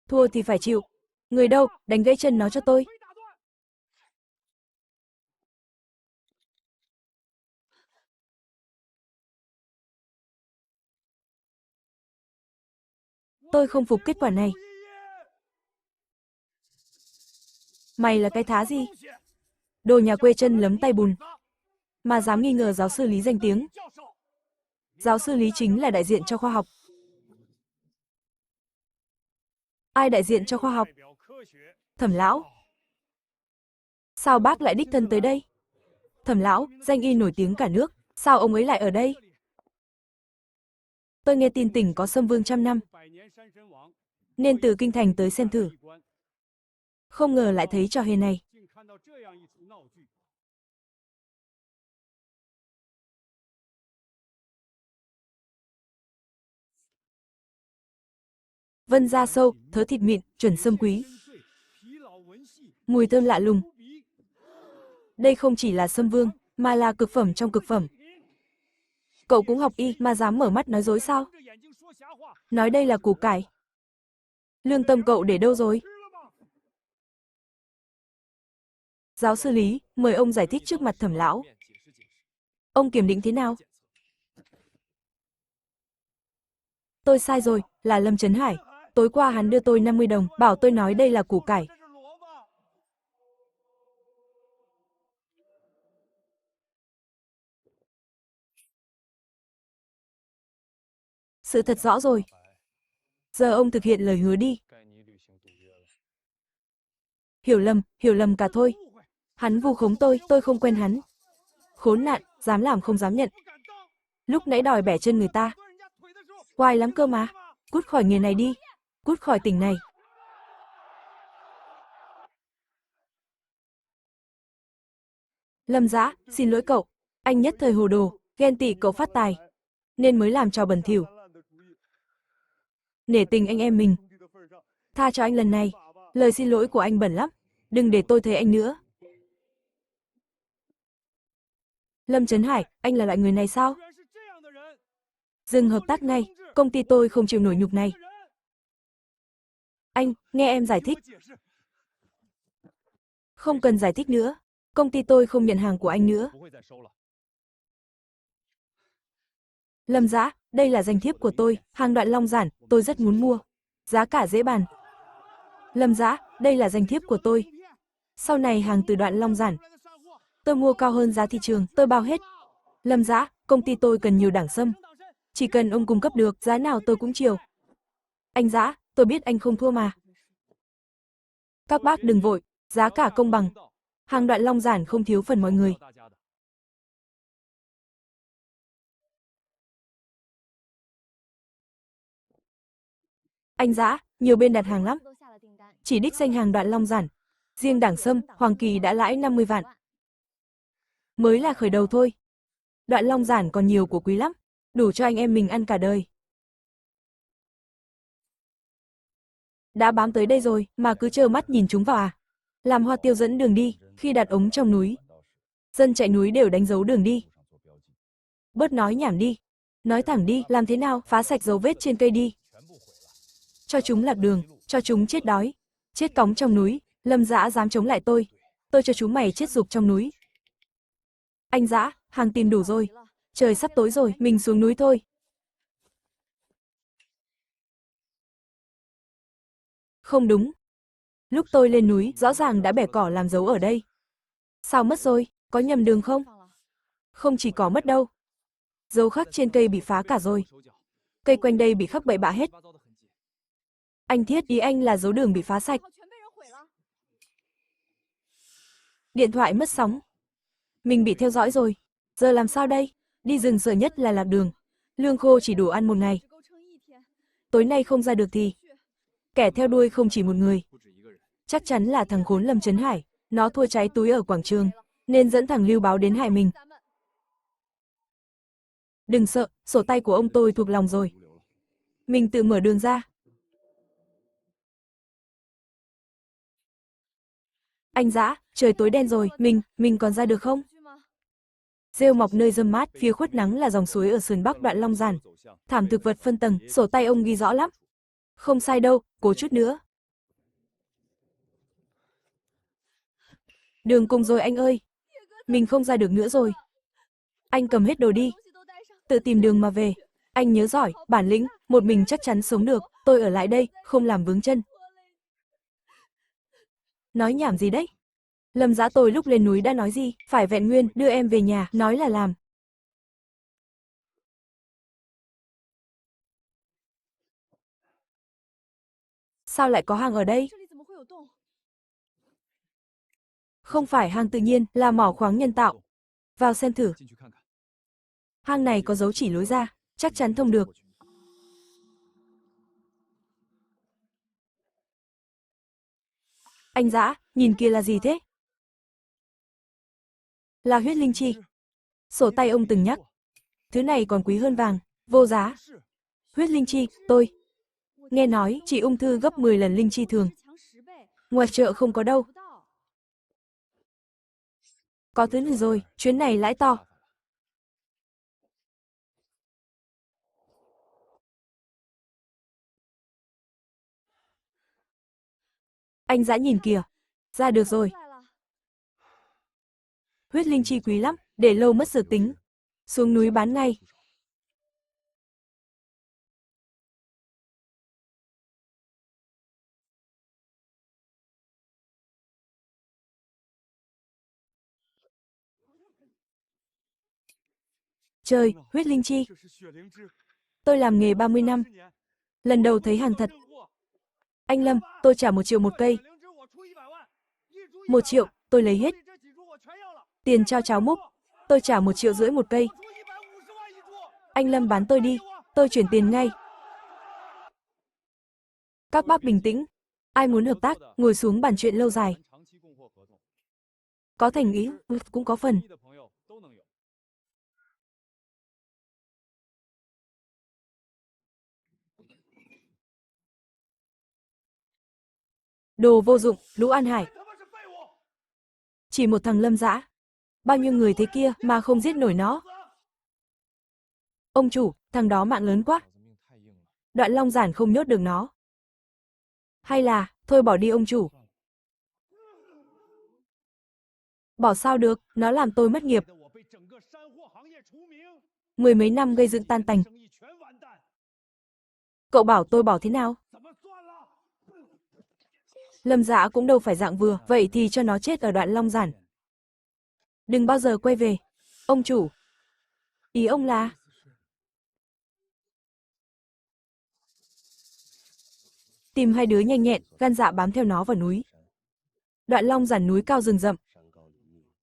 Thua thì phải chịu. Người đâu, đánh gãy chân nó cho tôi. Tôi không phục kết quả này. Mày là cái thá gì? Đồ nhà quê chân lấm tay bùn. Mà dám nghi ngờ giáo sư Lý danh tiếng. Giáo sư Lý chính là đại diện cho khoa học. Ai đại diện cho khoa học? Thẩm lão. Sao bác lại đích thân tới đây? Thẩm lão, danh y nổi tiếng cả nước, sao ông ấy lại ở đây? Tôi nghe tin tỉnh có Sâm Vương 100 năm, nên từ kinh thành tới xem thử. Không ngờ lại thấy trò hề này. Vân da sâu, thớ thịt mịn, chuẩn sâm quý. Mùi thơm lạ lùng. Đây không chỉ là Sâm Vương, mà là cực phẩm trong cực phẩm. Cậu cũng học y mà dám mở mắt nói dối sao? Nói đây là củ cải. Lương tâm cậu để đâu rồi? Giáo sư Lý, mời ông giải thích trước mặt Thẩm lão. Ông kiểm định thế nào? Tôi sai rồi, là Lâm Trấn Hải. Tối qua hắn đưa tôi 50 đồng, bảo tôi nói đây là củ cải. Sự thật rõ rồi. Giờ ông thực hiện lời hứa đi. Hiểu lầm cả thôi. Hắn vu khống tôi không quen hắn. Khốn nạn, dám làm không dám nhận. Lúc nãy đòi bẻ chân người ta. Oai lắm cơ mà. Cút khỏi nghề này đi. Cút khỏi tỉnh này. Lâm Dã, xin lỗi cậu. Anh nhất thời hồ đồ, ghen tị cậu phát tài, nên mới làm trò bẩn thỉu. Nể tình anh em mình. Tha cho anh lần này. Lời xin lỗi của anh bẩn lắm. Đừng để tôi thấy anh nữa. Lâm Trấn Hải, anh là loại người này sao? Dừng hợp tác ngay, công ty tôi không chịu nổi nhục này. Anh, nghe em giải thích. Không cần giải thích nữa. Công ty tôi không nhận hàng của anh nữa. Lâm Dã, đây là danh thiếp của tôi, hàng Đoạn Long Giản, tôi rất muốn mua. Giá cả dễ bàn. Lâm Dã, đây là danh thiếp của tôi. Sau này hàng từ Đoạn Long Giản, tôi mua cao hơn giá thị trường, tôi bao hết. Lâm Dã, công ty tôi cần nhiều đảng sâm. Chỉ cần ông cung cấp được, giá nào tôi cũng chiều. Anh Dã, tôi biết anh không thua mà. Các bác đừng vội, giá cả công bằng. Hàng Đoạn Long Giản không thiếu phần mọi người. Anh Dã, nhiều bên đặt hàng lắm. Chỉ đích danh hàng Đoạn Long Giản. Riêng đảng sâm, Hoàng Kỳ đã lãi 50 vạn. Mới là khởi đầu thôi. Đoạn Long Giản còn nhiều của quý lắm. Đủ cho anh em mình ăn cả đời. Đã bám tới đây rồi, mà cứ trơ mắt nhìn chúng vào à? Làm hoa tiêu dẫn đường đi, khi đặt ống trong núi. Dân chạy núi đều đánh dấu đường đi. Bớt nói nhảm đi. Nói thẳng đi, làm thế nào, phá sạch dấu vết trên cây đi. Cho chúng lạc đường, cho chúng chết đói. Chết cóng trong núi, Lâm Dã dám chống lại tôi cho chúng mày chết rục trong núi. Anh Dã, hàng tìm đủ rồi. Trời sắp tối rồi, mình xuống núi thôi. Không đúng. Lúc tôi lên núi, rõ ràng đã bẻ cỏ làm dấu ở đây. Sao mất rồi, có nhầm đường không? Không chỉ cỏ mất đâu. Dấu khắc trên cây bị phá cả rồi. Cây quanh đây bị khắc bậy bạ hết. Anh Thiết, ý anh là dấu đường bị phá sạch. Điện thoại mất sóng. Mình bị theo dõi rồi. Giờ làm sao đây? Đi rừng sợ nhất là lạc đường. Lương khô chỉ đủ ăn một ngày. Tối nay không ra được thì... Kẻ theo đuôi không chỉ một người. Chắc chắn là thằng khốn Lâm Trấn Hải. Nó thua cháy túi ở quảng trường, nên dẫn thằng Lưu Báo đến hại mình. Đừng sợ, sổ tay của ông tôi thuộc lòng rồi. Mình tự mở đường ra. Anh Dã, trời tối đen rồi, mình còn ra được không? Rêu mọc nơi râm mát, phía khuất nắng là dòng suối ở sườn bắc Đoạn Long Giản. Thảm thực vật phân tầng, sổ tay ông ghi rõ lắm. Không sai đâu, cố chút nữa. Đường cùng rồi anh ơi. Mình không ra được nữa rồi. Anh cầm hết đồ đi. Tự tìm đường mà về. Anh nhớ giỏi, bản lĩnh, một mình chắc chắn sống được. Tôi ở lại đây, không làm vướng chân. Nói nhảm gì đấy? Lâm Dã tôi lúc lên núi đã nói gì, phải vẹn nguyên, đưa em về nhà, nói là làm. Sao lại có hang ở đây? Không phải hang tự nhiên, là mỏ khoáng nhân tạo. Vào xem thử. Hang này có dấu chỉ lối ra, chắc chắn thông được. Anh Dã, nhìn kia là gì thế? Là huyết linh chi. Sổ tay ông từng nhắc. Thứ này còn quý hơn vàng, vô giá. Huyết linh chi, tôi. Nghe nói, chỉ ung thư gấp 10 lần linh chi thường. Ngoài chợ không có đâu. Có thứ này rồi, chuyến này lãi to. Anh Dã nhìn kìa. Ra được rồi. Huyết linh chi quý lắm, để lâu mất dược tính. Xuống núi bán ngay. Trời, huyết linh chi. Tôi làm nghề 30 năm. Lần đầu thấy hàng thật. Anh Lâm, tôi trả 1 triệu một cây. 1 triệu, tôi lấy hết. Tiền cho cháo múc, tôi trả 1,5 triệu một cây. Anh Lâm bán tôi đi, tôi chuyển tiền ngay. Các bác bình tĩnh. Ai muốn hợp tác, ngồi xuống bàn chuyện lâu dài. Có thành ý, cũng có phần. Đồ vô dụng, lũ An Hải. Chỉ một thằng Lâm Dã. Bao nhiêu người thế kia mà không giết nổi nó. Ông chủ, thằng đó mạng lớn quá. Đoạn Long Giản không nhốt được nó. Hay là, thôi bỏ đi ông chủ. Bỏ sao được, nó làm tôi mất nghiệp. 10 mấy năm gây dựng tan tành. Cậu bảo tôi bỏ thế nào? Lâm Dã cũng đâu phải dạng vừa, vậy thì cho nó chết ở đoạn Long Giản. Đừng bao giờ quay về. Ông chủ. Ý ông là... Tìm hai đứa nhanh nhẹn, gan dạ bám theo nó vào núi. Đoạn Long Giản núi cao rừng rậm.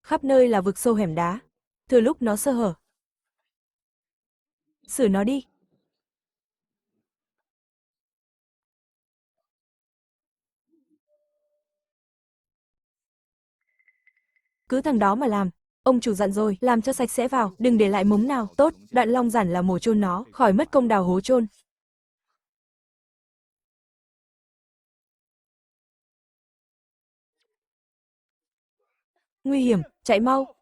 Khắp nơi là vực sâu hẻm đá. Thừa lúc nó sơ hở. Xử nó đi. Cứ thằng đó mà làm. Ông chủ dặn rồi, làm cho sạch sẽ vào, đừng để lại mống nào. Tốt, đoạn Long Giản là mồ chôn nó, khỏi mất công đào hố chôn. Nguy hiểm, chạy mau.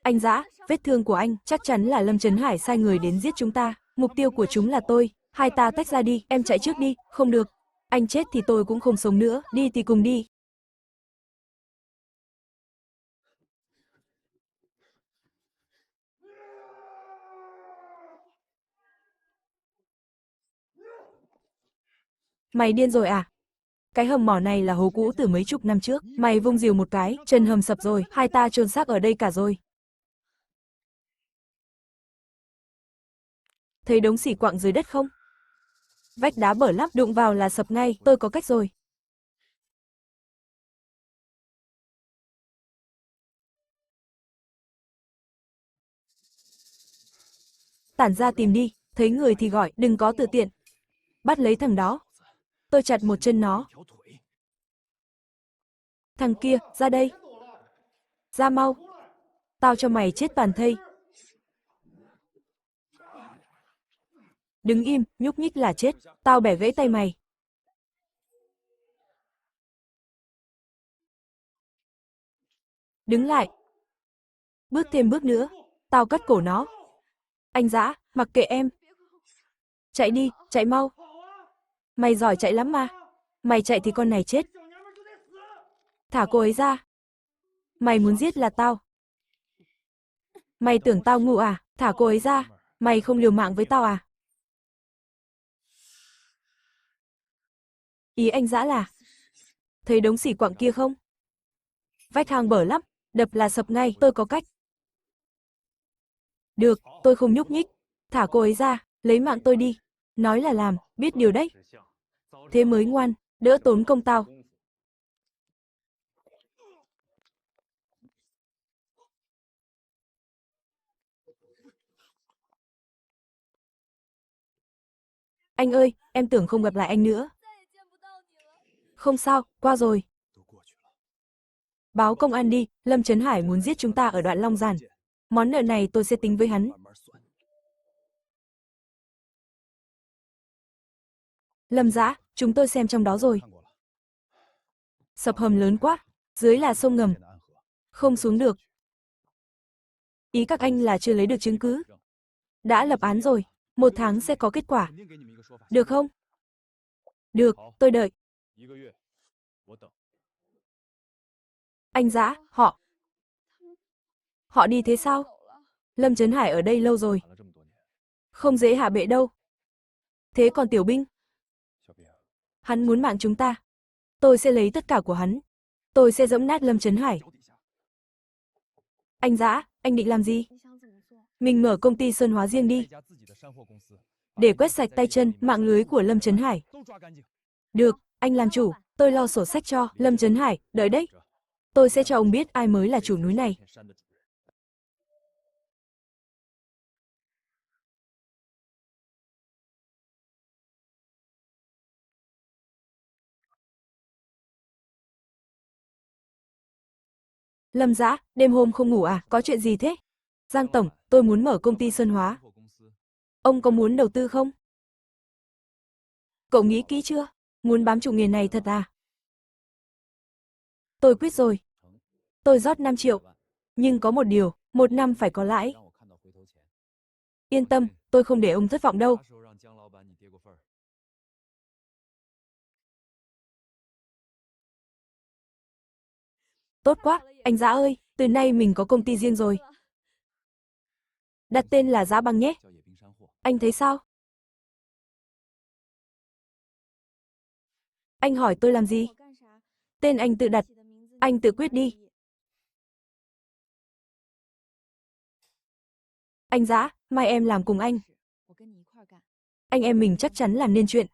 Anh Dã, vết thương của anh, chắc chắn là Lâm Trấn Hải sai người đến giết chúng ta. Mục tiêu của chúng là tôi. Hai ta tách ra đi, em chạy trước đi. Không được. Anh chết thì tôi cũng không sống nữa, đi thì cùng đi. Mày điên rồi à? Cái hầm mỏ này là hố cũ từ mấy chục năm trước. Mày vung rìu một cái, chân hầm sập rồi, hai ta chôn xác ở đây cả rồi. Thấy đống xỉ quặng dưới đất không? Vách đá bở lắm, đụng vào là sập ngay, tôi có cách rồi. Tản ra tìm đi, thấy người thì gọi, đừng có tự tiện. Bắt lấy thằng đó. Tôi chặt một chân nó. Thằng kia, ra đây. Ra mau. Tao cho mày chết toàn thây. Đứng im, nhúc nhích là chết. Tao bẻ gãy tay mày. Đứng lại. Bước thêm bước nữa. Tao cắt cổ nó. Anh Dã, mặc kệ em. Chạy đi, chạy mau. Mày giỏi chạy lắm mà. Mày chạy thì con này chết. Thả cô ấy ra. Mày muốn giết là tao. Mày tưởng tao ngu à? Thả cô ấy ra. Mày không liều mạng với tao à? Ý anh Dã là Thấy đống xỉ quặng kia không? Vách hang bở lắm, đập là sập ngay, tôi có cách. Được, tôi không nhúc nhích. Thả cô ấy ra, lấy mạng tôi đi. Nói là làm, biết điều đấy. Thế mới ngoan, đỡ tốn công tao. Anh ơi, em tưởng không gặp lại anh nữa. Không sao, qua rồi. Báo công an đi, Lâm Trấn Hải muốn giết chúng ta ở đoạn Long Giản. Món nợ này tôi sẽ tính với hắn. Lâm Dã, chúng tôi xem trong đó rồi. Sập hầm lớn quá, dưới là sông ngầm. Không xuống được. Ý các anh là chưa lấy được chứng cứ. Đã lập án rồi, 1 tháng sẽ có kết quả. Được không? Được, tôi đợi. Anh Dã, họ đi thế sao? Lâm Trấn Hải ở đây lâu rồi. Không dễ hạ bệ đâu. Thế còn Tiểu Binh? Hắn muốn mạng chúng ta. Tôi sẽ lấy tất cả của hắn. Tôi sẽ giẫm nát Lâm Trấn Hải. Anh Dã, anh định làm gì? Mình mở công ty sơn hóa riêng đi. Để quét sạch tay chân, mạng lưới của Lâm Trấn Hải. Được, anh làm chủ, tôi lo sổ sách cho. Lâm Trấn Hải, đợi đấy. Tôi sẽ cho ông biết ai mới là chủ núi này. Lâm Dã, đêm hôm không ngủ à, có chuyện gì thế? Giang Tổng, tôi muốn mở công ty sơn hóa. Ông có muốn đầu tư không? Cậu nghĩ kỹ chưa? Muốn bám trụ nghề này thật à? Tôi quyết rồi. Tôi rót 5 triệu. Nhưng có một điều, 1 năm phải có lãi. Yên tâm, tôi không để ông thất vọng đâu. Tốt quá, anh Dã ơi, từ nay mình có công ty riêng rồi. Đặt tên là Dã Băng nhé. Anh thấy sao? Anh hỏi tôi làm gì? Tên anh tự đặt. Anh tự quyết đi. Anh Dã, mai em làm cùng anh. Anh em mình chắc chắn làm nên chuyện.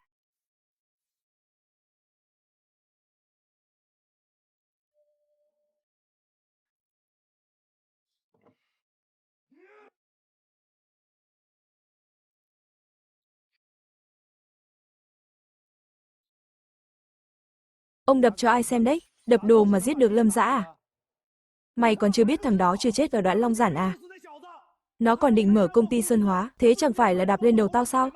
Ông đập cho ai xem đấy? Đập đồ mà giết được Lâm Dã à? Mày còn chưa biết thằng đó chưa chết ở đoạn Long Giản à? Nó còn định mở công ty sơn hóa, thế chẳng phải là đạp lên đầu tao sao?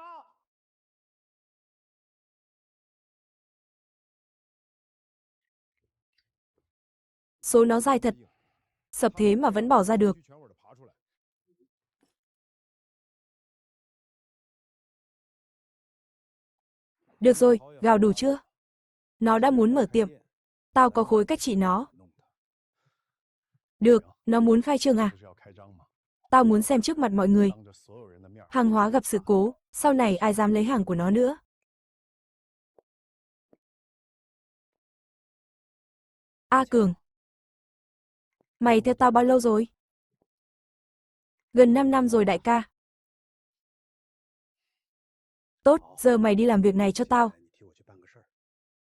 Số nó dài thật. Sập thế mà vẫn bỏ ra được. Được rồi, gào đủ chưa? Nó đã muốn mở tiệm. Tao có khối cách trị nó. Được, nó muốn khai trương à? Tao muốn xem trước mặt mọi người. Hàng hóa gặp sự cố, sau này ai dám lấy hàng của nó nữa. A Cường, mày theo tao bao lâu rồi? Gần 5 năm rồi đại ca. Tốt, giờ mày đi làm việc này cho tao.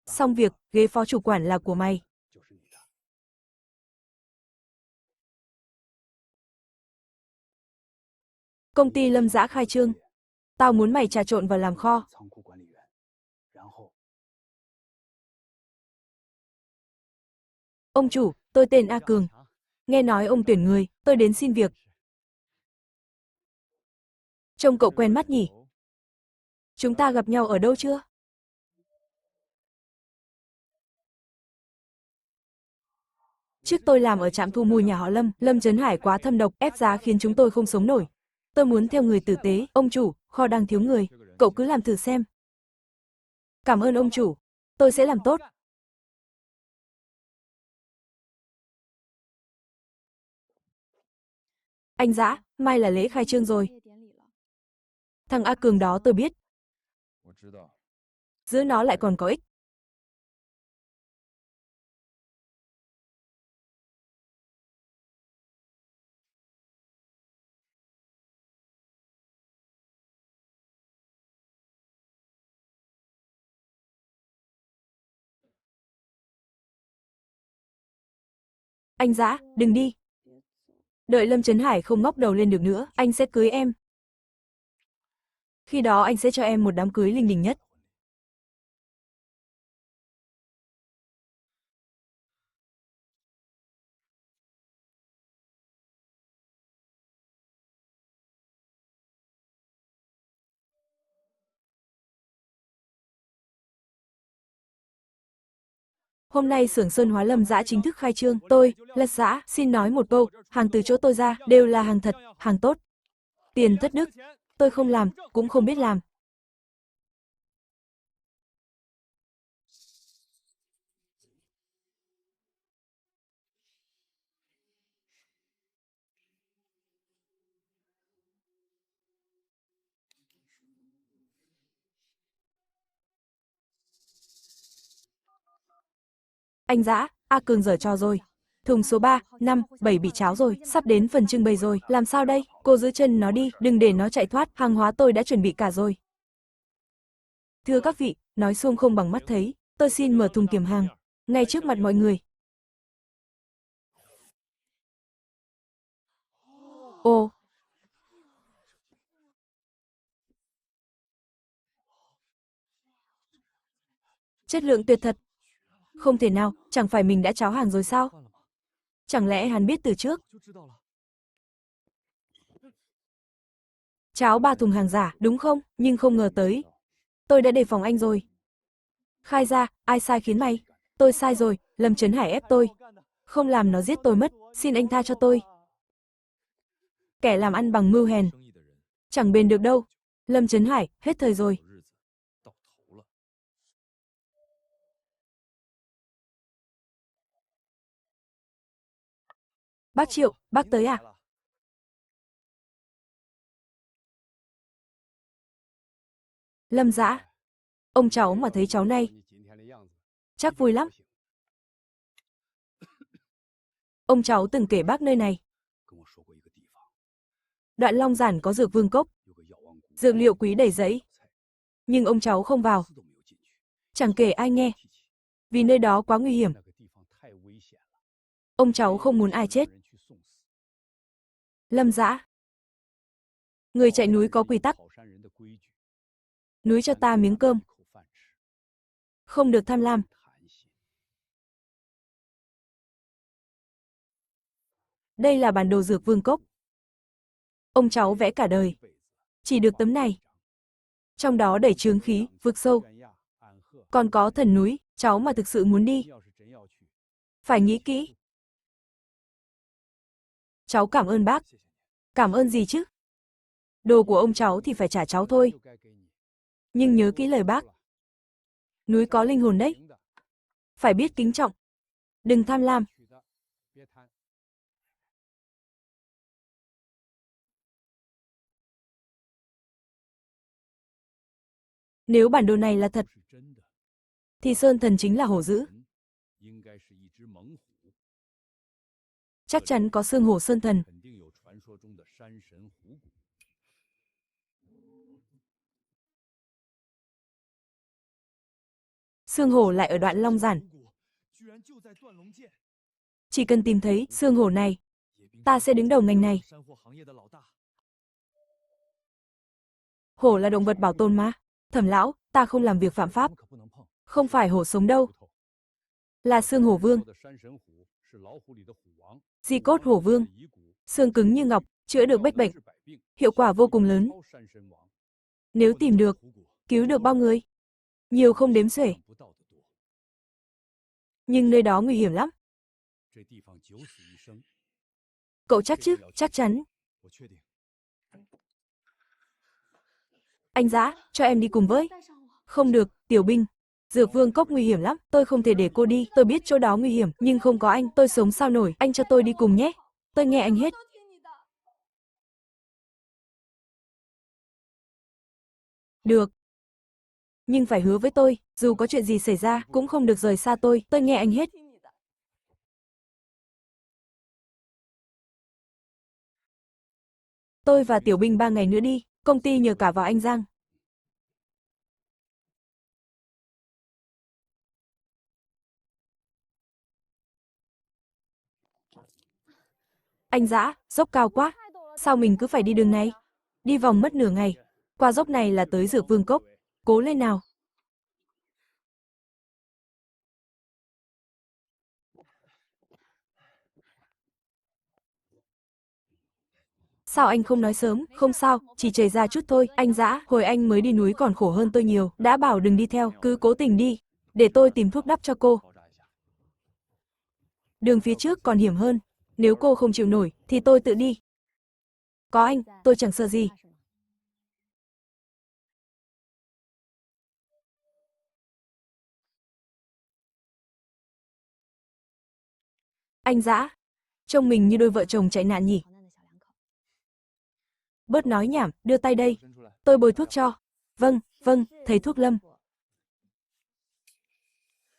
Xong việc, ghế phó chủ quản là của mày. Công ty Lâm Dã khai trương. Tao muốn mày trà trộn vào làm kho. Ông chủ, tôi tên A Cường. Nghe nói ông tuyển người, tôi đến xin việc. Trông cậu quen mắt nhỉ? Chúng ta gặp nhau ở đâu chưa? Trước tôi làm ở trạm thu mua nhà họ Lâm, Lâm Trấn Hải quá thâm độc, ép giá khiến chúng tôi không sống nổi. Tôi muốn theo người tử tế, ông chủ, kho đang thiếu người, cậu cứ làm thử xem. Cảm ơn ông chủ, tôi sẽ làm tốt. Anh Dã, mai là lễ khai trương rồi. Thằng A Cường đó tôi biết. Giữ nó lại còn có ích. Anh Dã, đừng đi. Đợi Lâm Trấn Hải không ngóc đầu lên được nữa, anh sẽ cưới em. Khi đó anh sẽ cho em một đám cưới linh đình nhất. Hôm nay xưởng Sơn Hóa Lâm Dã chính thức khai trương. Tôi, Lật Dã, xin nói một câu, hàng từ chỗ tôi ra đều là hàng thật, hàng tốt. Tiền thất đức, tôi không làm, cũng không biết làm. Anh Dã, A Cường giở trò rồi. Thùng số 3, 5, 7 bị cháo rồi, sắp đến phần trưng bày rồi, làm sao đây? Cô giữ chân nó đi, đừng để nó chạy thoát, hàng hóa tôi đã chuẩn bị cả rồi. Thưa các vị, nói xuông không bằng mắt thấy, tôi xin mở thùng kiểm hàng, ngay trước mặt mọi người. Ồ, chất lượng tuyệt thật. Không thể nào, chẳng phải mình đã cháo hàng rồi sao? Chẳng lẽ hắn biết từ trước? Cháo 3 thùng hàng giả, đúng không? Nhưng không ngờ tới. Tôi đã đề phòng anh rồi. Khai ra, ai sai khiến mày? Tôi sai rồi, Lâm Trấn Hải ép tôi. Không làm nó giết tôi mất, xin anh tha cho tôi. Kẻ làm ăn bằng mưu hèn. Chẳng bền được đâu. Lâm Trấn Hải, hết thời rồi. Bác Triệu, bác tới à? Lâm Dã, ông cháu mà thấy cháu này, chắc vui lắm. Ông cháu từng kể bác nơi này. Đoạn Long Giản có dược vương cốc, dược liệu quý đầy rẫy. Nhưng ông cháu không vào. Chẳng kể ai nghe. Vì nơi đó quá nguy hiểm. Ông cháu không muốn ai chết. Lâm Dã, người chạy núi có quy tắc. Núi cho ta miếng cơm. Không được tham lam. Đây là bản đồ dược vương cốc. Ông cháu vẽ cả đời. Chỉ được tấm này. Trong đó đẩy chướng khí, vực sâu. Còn có thần núi, cháu mà thực sự muốn đi. Phải nghĩ kỹ. Cháu cảm ơn bác. Cảm ơn gì chứ? Đồ của ông cháu thì phải trả cháu thôi. Nhưng nhớ kỹ lời bác. Núi có linh hồn đấy. Phải biết kính trọng. Đừng tham lam. Nếu bản đồ này là thật, thì Sơn Thần chính là hổ dữ. Chắc chắn có xương hổ Sơn Thần. Xương hổ lại ở đoạn Long Giản. Chỉ cần tìm thấy xương hổ này, ta sẽ đứng đầu ngành này. Hổ là động vật bảo tồn mà. Thẩm lão, ta không làm việc phạm pháp. Không phải hổ sống đâu. Là xương hổ vương. Di cốt hổ vương. Xương cứng như ngọc, chữa được bách bệnh. Hiệu quả vô cùng lớn. Nếu tìm được, cứu được bao người? Nhiều không đếm xuể. Nhưng nơi đó nguy hiểm lắm. Cậu chắc chứ? Chắc chắn. Anh Dã, cho em đi cùng với. Không được, Tiểu Binh. Dược vương cốc nguy hiểm lắm, tôi không thể để cô đi. Tôi biết chỗ đó nguy hiểm, nhưng không có anh, tôi sống sao nổi. Anh cho tôi đi cùng nhé. Tôi nghe anh hết. Được. Nhưng phải hứa với tôi, dù có chuyện gì xảy ra, cũng không được rời xa tôi nghe anh hết. Tôi và Tiểu Binh 3 ngày nữa đi, công ty nhờ cả vào anh Giang. Anh Dã, dốc cao quá. Sao mình cứ phải đi đường này? Đi vòng mất nửa ngày. Qua dốc này là tới Dược Vương Cốc. Cố lên nào. Sao anh không nói sớm? Không sao, chỉ chảy ra chút thôi. Anh Dã, hồi anh mới đi núi còn khổ hơn tôi nhiều. Đã bảo đừng đi theo, cứ cố tình đi. Để tôi tìm thuốc đắp cho cô. Đường phía trước còn hiểm hơn. Nếu cô không chịu nổi, thì tôi tự đi. Có anh, tôi chẳng sợ gì. Anh Dã, trông mình như đôi vợ chồng chạy nạn nhỉ. Bớt nói nhảm, đưa tay đây. Tôi bôi thuốc cho. Vâng, vâng, thầy thuốc Lâm.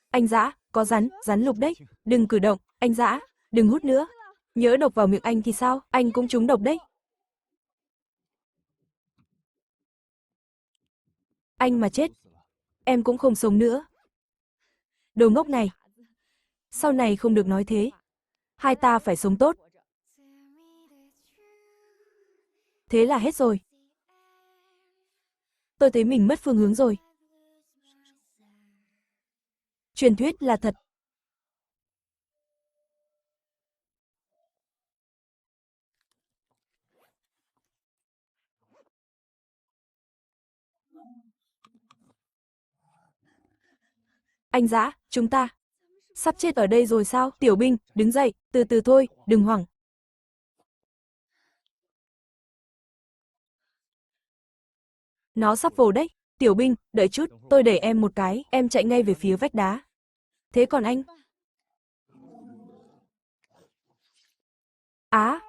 Anh Dã, có rắn lục đấy. Đừng cử động, anh Dã, đừng hút nữa. Nhỡ độc vào miệng anh thì sao? Anh cũng trúng độc đấy. Anh mà chết, em cũng không sống nữa. Đồ ngốc này, sau này không được nói thế. Hai ta phải sống tốt. Thế là hết rồi. Tôi thấy mình mất phương hướng rồi. Truyền thuyết là thật. Anh Dã, chúng ta sắp chết ở đây rồi sao? Tiểu binh, đứng dậy, từ từ thôi, đừng hoảng. Nó sắp vồ đấy. Tiểu binh, đợi chút, tôi đẩy em một cái, em chạy ngay về phía vách đá. Thế còn anh?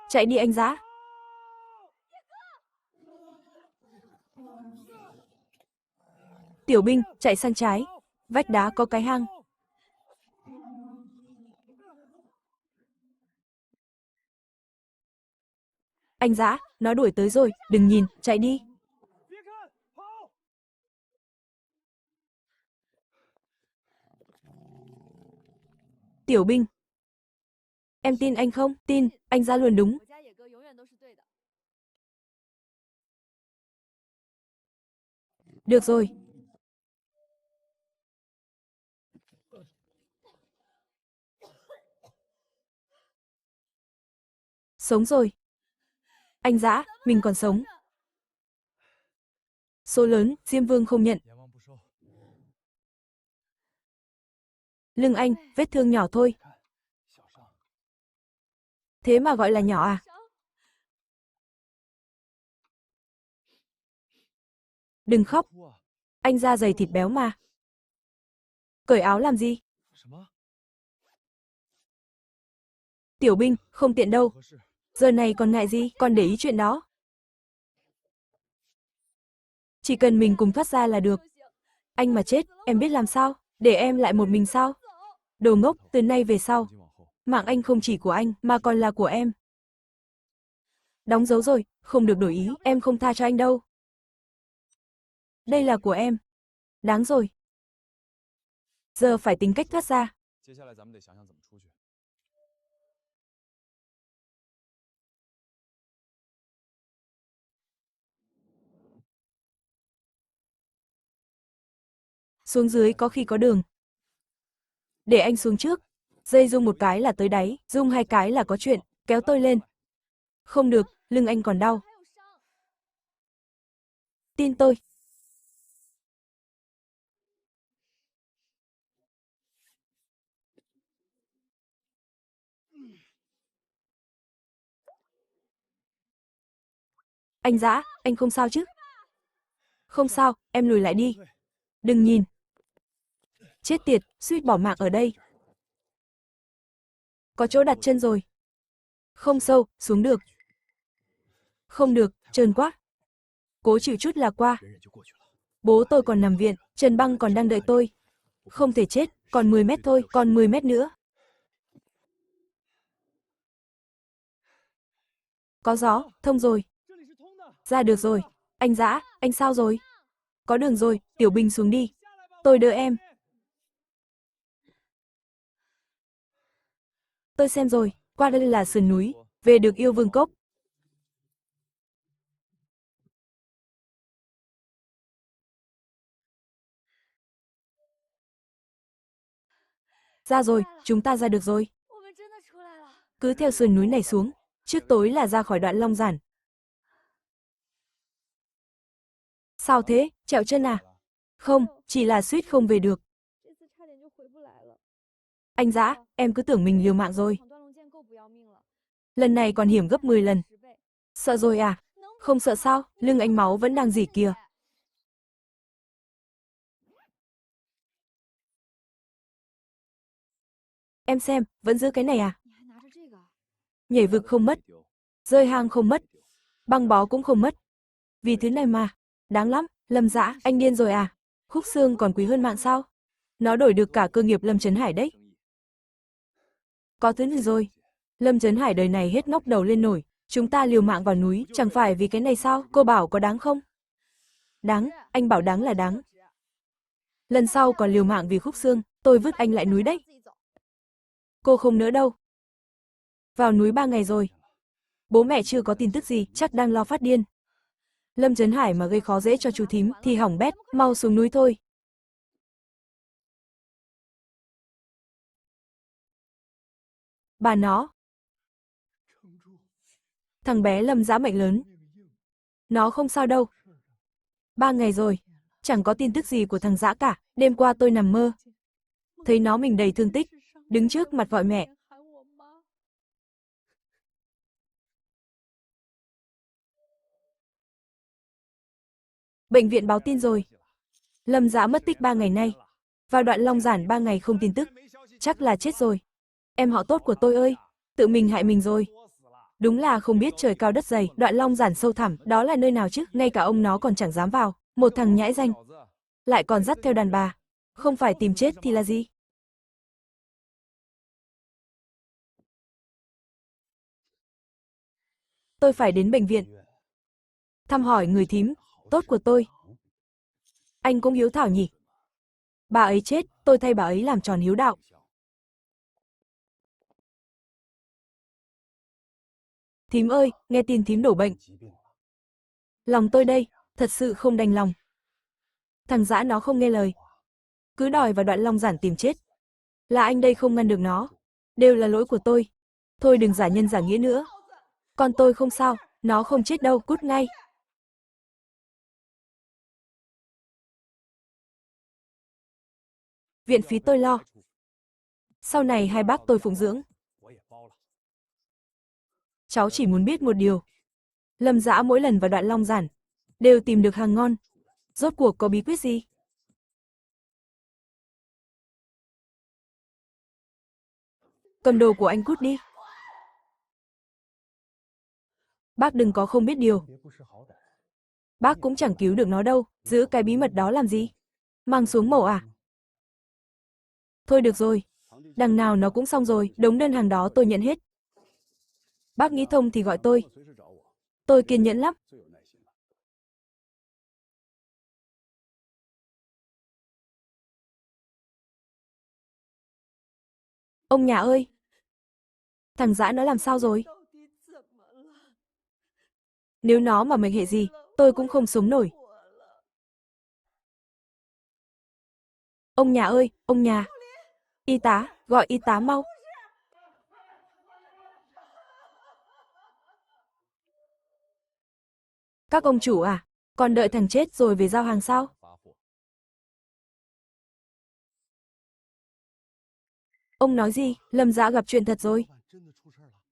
Chạy đi anh Dã. Tiểu binh, chạy sang trái. Vách đá có cái hang. Anh Dã, nó đuổi tới rồi, đừng nhìn, chạy đi. Tiểu binh, em tin anh không? Tin, anh Dã luôn đúng. Được rồi. Sống rồi. Anh Dã, mình còn sống. Số lớn, Diêm Vương không nhận. Lưng anh, vết thương nhỏ thôi. Thế mà gọi là nhỏ à? Đừng khóc. Anh da dày thịt béo mà. Cởi áo làm gì? Tiểu binh, không tiện đâu. Giờ này còn ngại gì, còn để ý chuyện đó. Chỉ cần mình cùng thoát ra là được. Anh mà chết, em biết làm sao? Để em lại một mình sao? Đồ ngốc, từ nay về sau. Mạng anh không chỉ của anh, mà còn là của em. Đóng dấu rồi, không được đổi ý, em không tha cho anh đâu. Đây là của em. Đáng rồi. Giờ phải tính cách thoát ra. Xuống dưới có khi có đường. Để anh xuống trước. Dây rung một cái là tới đáy, rung hai cái là có chuyện, kéo tôi lên. Không được, lưng anh còn đau. Tin tôi. Anh Dã, anh không sao chứ? Không sao, em lùi lại đi. Đừng nhìn. Chết tiệt, suýt bỏ mạng ở đây. Có chỗ đặt chân rồi. Không sâu, xuống được. Không được, trơn quá. Cố chịu chút là qua. Bố tôi còn nằm viện, Trần Băng còn đang đợi tôi. Không thể chết, còn 10 mét thôi, còn 10 mét nữa. Có gió, thông rồi. Ra được rồi. Anh Dã, anh sao rồi? Có đường rồi, Tiểu Bình xuống đi. Tôi đỡ em. Tôi xem rồi. Qua đây là sườn núi, về được Yêu Vương Cốc. Ra rồi, chúng ta ra được rồi. Cứ theo sườn núi này xuống, trước tối là ra khỏi đoạn Long Giản. Sao thế, trẹo chân à? Không, chỉ là suýt không về được. Anh Dã, em cứ tưởng mình liều mạng rồi. Lần này còn hiểm gấp 10 lần. Sợ rồi à? Không sợ sao, lưng anh máu vẫn đang rỉ kìa. Em xem, vẫn giữ cái này à? Nhảy vực không mất, rơi hang không mất, băng bó cũng không mất. Vì thứ này mà, đáng lắm. Lâm Dã, anh điên rồi à? Khúc xương còn quý hơn mạng sao? Nó đổi được cả cơ nghiệp Lâm Trấn Hải đấy. Có thứ này rồi. Lâm Trấn Hải đời này hết ngóc đầu lên nổi. Chúng ta liều mạng vào núi, chẳng phải vì cái này sao? Cô bảo có đáng không? Đáng, anh bảo đáng là đáng. Lần sau còn liều mạng vì khúc xương, tôi vứt anh lại núi đấy. Cô không nỡ đâu. Vào núi 3 ngày rồi. Bố mẹ chưa có tin tức gì, chắc đang lo phát điên. Lâm Trấn Hải mà gây khó dễ cho chú thím thì hỏng bét, mau xuống núi thôi. Bà nó. Thằng bé Lâm Dã mệnh lớn. Nó không sao đâu. 3 ngày rồi, chẳng có tin tức gì của thằng Dã cả. Đêm qua tôi nằm mơ, thấy nó mình đầy thương tích, đứng trước mặt gọi mẹ. Bệnh viện báo tin rồi. Lâm Dã mất tích 3 ngày nay. Vào đoạn Long Giản 3 ngày không tin tức. Chắc là chết rồi. Em họ tốt của tôi ơi, tự mình hại mình rồi. Đúng là không biết trời cao đất dày, đoạn Long Giản sâu thẳm, đó là nơi nào chứ, ngay cả ông nó còn chẳng dám vào. Một thằng nhãi danh, lại còn dắt theo đàn bà. Không phải tìm chết thì là gì? Tôi phải đến bệnh viện thăm hỏi người thím tốt của tôi. Anh cũng hiếu thảo nhỉ? Bà ấy chết, tôi thay bà ấy làm tròn hiếu đạo. Thím ơi, nghe tin thím đổ bệnh. Lòng tôi đây, thật sự không đành lòng. Thằng Dã nó không nghe lời, cứ đòi vào đoạn Long Giản tìm chết. Là anh đây không ngăn được nó, đều là lỗi của tôi. Thôi đừng giả nhân giả nghĩa nữa. Con tôi không sao, nó không chết đâu, cút ngay. Viện phí tôi lo. Sau này hai bác tôi phụng dưỡng. Cháu chỉ muốn biết một điều. Lâm Dã mỗi lần vào đoạn Long Giản đều tìm được hàng ngon. Rốt cuộc có bí quyết gì? Cầm đồ của anh cút đi. Bác đừng có không biết điều. Bác cũng chẳng cứu được nó đâu, giữ cái bí mật đó làm gì? Mang xuống mổ à? Thôi được rồi, đằng nào nó cũng xong rồi, đống đơn hàng đó tôi nhận hết. Bác nghĩ thông thì gọi tôi kiên nhẫn lắm. Ông nhà ơi! Thằng Dã nó làm sao rồi? Nếu nó mà mệnh hệ gì, tôi cũng không sống nổi. Ông nhà ơi, ông nhà! Y tá, gọi y tá mau. Các ông chủ à, còn đợi thằng chết rồi về giao hàng sao? Ông nói gì? Lâm Dã gặp chuyện thật rồi.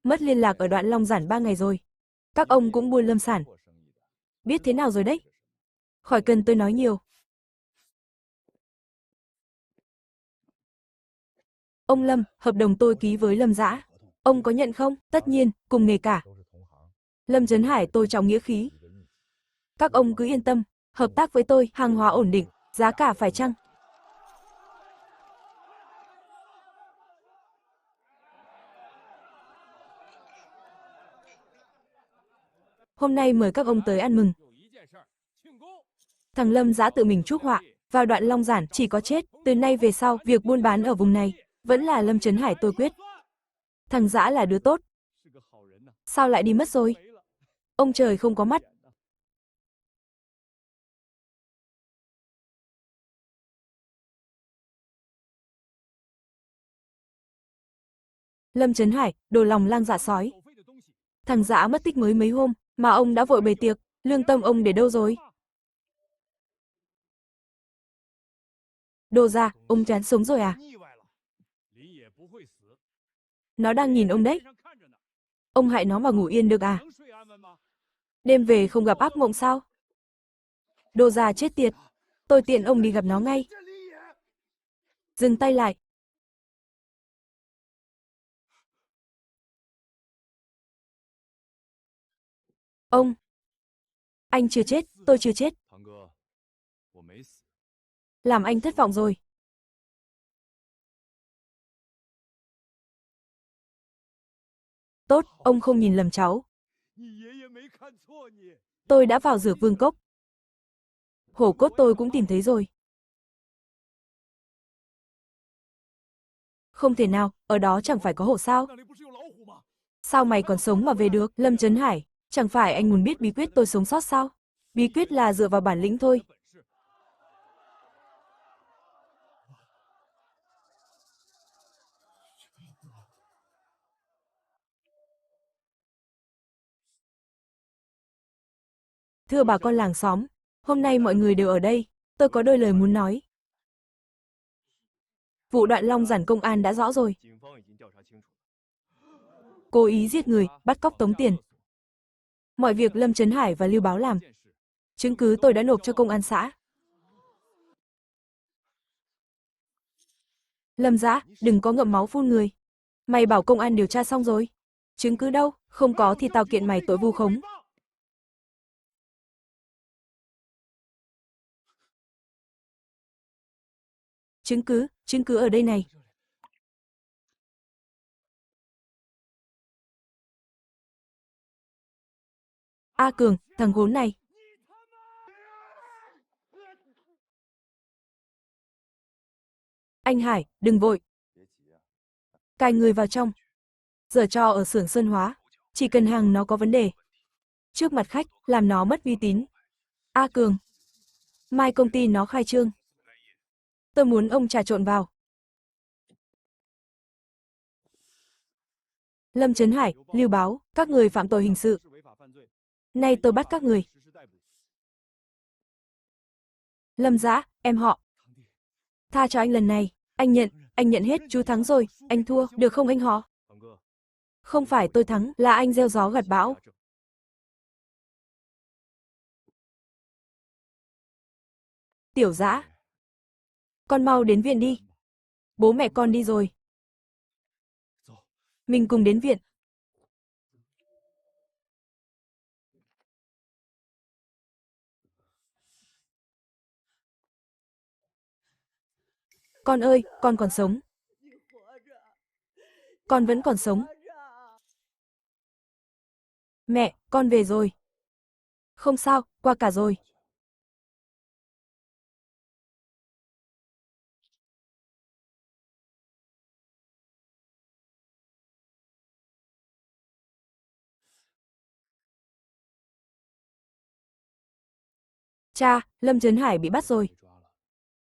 Mất liên lạc ở đoạn Long Giản 3 ngày rồi. Các ông cũng buôn lâm sản. Biết thế nào rồi đấy? Khỏi cần tôi nói nhiều. Ông Lâm, hợp đồng tôi ký với Lâm Dã. Ông có nhận không? Tất nhiên, cùng nghề cả. Lâm Trấn Hải tôi trọng nghĩa khí. Các ông cứ yên tâm, hợp tác với tôi, hàng hóa ổn định, giá cả phải chăng? Hôm nay mời các ông tới ăn mừng. Thằng Lâm Dã tự mình chuốc họa, vào đoạn Long Giản chỉ có chết, từ nay về sau, việc buôn bán ở vùng này vẫn là Lâm Trấn Hải tôi quyết. Thằng Dã là đứa tốt. Sao lại đi mất rồi? Ông trời không có mắt. Lâm Trấn Hải, đồ lòng lang dạ sói. Thằng Dã mất tích mới mấy hôm, mà ông đã vội bày tiệc, lương tâm ông để đâu rồi? Đồ ra, ông chán sống rồi à? Nó đang nhìn ông đấy. Ông hại nó mà ngủ yên được à? Đêm về không gặp ác mộng sao? Đồ già chết tiệt. Tôi tiện ông đi gặp nó ngay. Dừng tay lại. Ông. Anh chưa chết, tôi chưa chết. Làm anh thất vọng rồi. Tốt, ông không nhìn lầm cháu. Tôi đã vào Dược Vương Cốc. Hổ cốt tôi cũng tìm thấy rồi. Không thể nào, ở đó chẳng phải có hổ sao? Sao mày còn sống mà về được, Lâm Trấn Hải? Chẳng phải anh muốn biết bí quyết tôi sống sót sao? Bí quyết là dựa vào bản lĩnh thôi. Thưa bà con làng xóm, hôm nay mọi người đều ở đây, tôi có đôi lời muốn nói. Vụ Đoạn Long Giản công an đã rõ rồi. Cố ý giết người, bắt cóc tống tiền. Mọi việc Lâm Trấn Hải và Lưu Báo làm. Chứng cứ tôi đã nộp cho công an xã. Lâm Dã, đừng có ngậm máu phun người. Mày bảo công an điều tra xong rồi. Chứng cứ đâu, không có thì tao kiện mày tội vu khống. Chứng cứ ở đây này. A Cường, thằng khốn này. Anh Hải, đừng vội. Cài người vào trong. Giở trò ở xưởng Sơn Hóa. Chỉ cần hàng nó có vấn đề. Trước mặt khách, làm nó mất uy tín. A Cường. Mai công ty nó khai trương. Tôi muốn ông trà trộn vào. Lâm Trấn Hải, Lưu Báo, các người phạm tội hình sự. Nay tôi bắt các người. Lâm Dã, em họ. Tha cho anh lần này. Anh nhận hết, chú thắng rồi, anh thua, được không anh họ? Không phải tôi thắng, là anh gieo gió gặt bão. Tiểu Dã. Con mau đến viện đi. Bố mẹ con đi rồi. Mình cùng đến viện. Con ơi, con còn sống. Con vẫn còn sống. Mẹ, con về rồi. Không sao, qua cả rồi. Cha, Lâm Trấn Hải bị bắt rồi.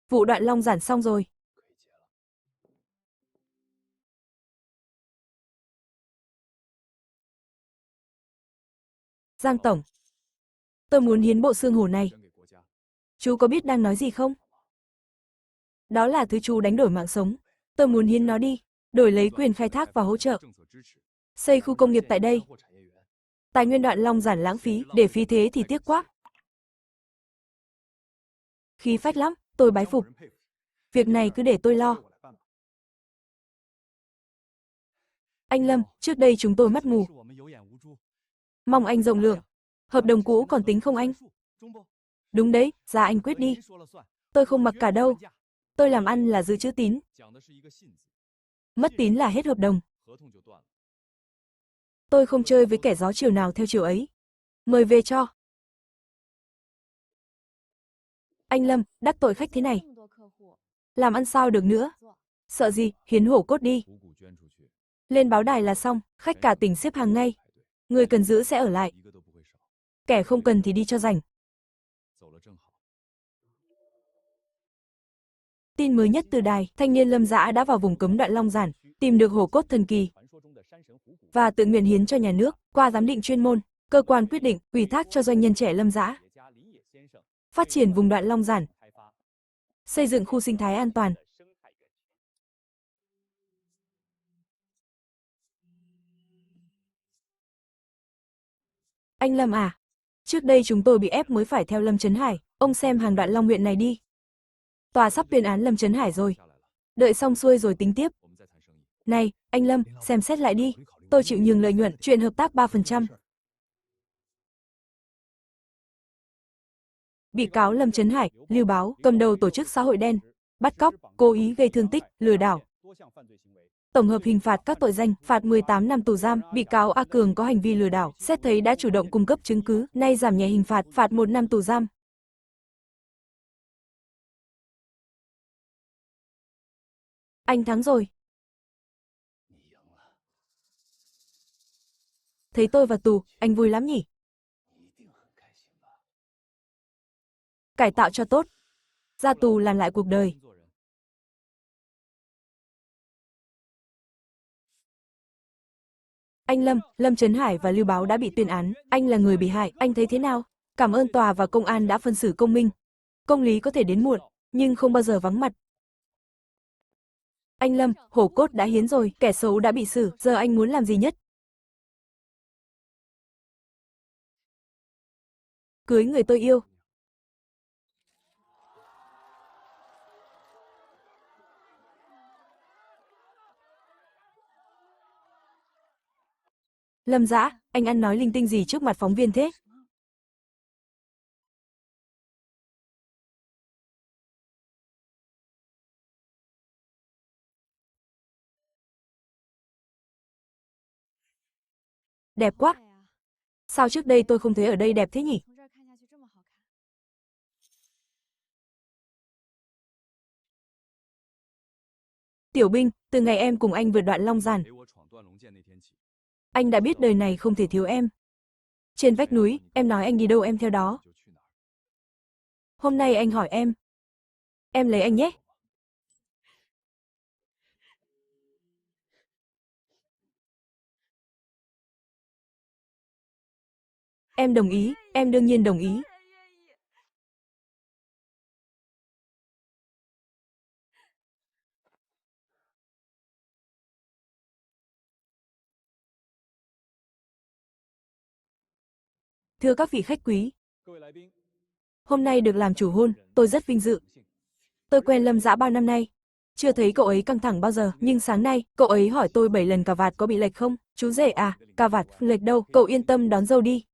Vụ Đoạn Long Giản xong rồi. Giang Tổng. Tôi muốn hiến bộ xương hổ này. Chú có biết đang nói gì không? Đó là thứ chú đánh đổi mạng sống. Tôi muốn hiến nó đi, đổi lấy quyền khai thác và hỗ trợ. Xây khu công nghiệp tại đây. Tài nguyên Đoạn Long Giản lãng phí, để phí thế thì tiếc quá. Khí phách lắm, tôi bái phục. Việc này cứ để tôi lo. Anh Lâm, trước đây chúng tôi mắt mù. Mong anh rộng lượng. Hợp đồng cũ còn tính không anh? Đúng đấy, ra anh quyết đi. Tôi không mặc cả đâu. Tôi làm ăn là giữ chữ tín. Mất tín là hết hợp đồng. Tôi không chơi với kẻ gió chiều nào theo chiều ấy. Mời về cho. Anh Lâm, đắc tội khách thế này. Làm ăn sao được nữa. Sợ gì, hiến hổ cốt đi. Lên báo đài là xong, khách cả tỉnh xếp hàng ngay. Người cần giữ sẽ ở lại. Kẻ không cần thì đi cho rảnh. Tin mới nhất từ đài, thanh niên Lâm Dã đã vào vùng cấm Đoạn Long Giản, tìm được hổ cốt thần kỳ và tự nguyện hiến cho nhà nước. Qua giám định chuyên môn, cơ quan quyết định ủy thác cho doanh nhân trẻ Lâm Dã phát triển vùng Đoạn Long Giản, xây dựng khu sinh thái an toàn. Anh Lâm à, trước đây chúng tôi bị ép mới phải theo Lâm Trấn Hải, ông xem hàng Đoạn Long huyện này đi. Tòa sắp tuyên án Lâm Trấn Hải rồi. Đợi xong xuôi rồi tính tiếp. Này, anh Lâm, xem xét lại đi. Tôi chịu nhường lợi nhuận, chuyện hợp tác 3%. Bị cáo Lâm Trấn Hải, Lưu Báo, cầm đầu tổ chức xã hội đen, bắt cóc, cố ý gây thương tích, lừa đảo. Tổng hợp hình phạt các tội danh, phạt 18 năm tù giam, bị cáo A Cường có hành vi lừa đảo, xét thấy đã chủ động cung cấp chứng cứ, nay giảm nhẹ hình phạt, phạt 1 năm tù giam. Anh thắng rồi. Thấy tôi vào tù, anh vui lắm nhỉ? Cải tạo cho tốt. Ra tù làm lại cuộc đời. Anh Lâm, Lâm Trấn Hải và Lưu Báo đã bị tuyên án, anh là người bị hại, anh thấy thế nào? Cảm ơn tòa và công an đã phân xử công minh. Công lý có thể đến muộn, nhưng không bao giờ vắng mặt. Anh Lâm, hổ cốt đã hiến rồi, kẻ xấu đã bị xử, giờ anh muốn làm gì nhất? Cưới người tôi yêu. Lâm Dã, anh ăn nói linh tinh gì trước mặt phóng viên thế? Đẹp quá. Sao trước đây tôi không thấy ở đây đẹp thế nhỉ? Tiểu Binh, từ ngày em cùng anh vượt Đoạn Long Giản, anh đã biết đời này không thể thiếu em. Trên vách núi, em nói anh đi đâu em theo đó. Hôm nay anh hỏi em lấy anh nhé. Em đồng ý, em đương nhiên đồng ý. Thưa các vị khách quý, hôm nay được làm chủ hôn, tôi rất vinh dự. Tôi quen Lâm Dã bao năm nay, chưa thấy cậu ấy căng thẳng bao giờ, nhưng sáng nay, cậu ấy hỏi tôi 7 lần cà vạt có bị lệch không? Chú rể à, cà vạt không lệch đâu, cậu yên tâm đón dâu đi.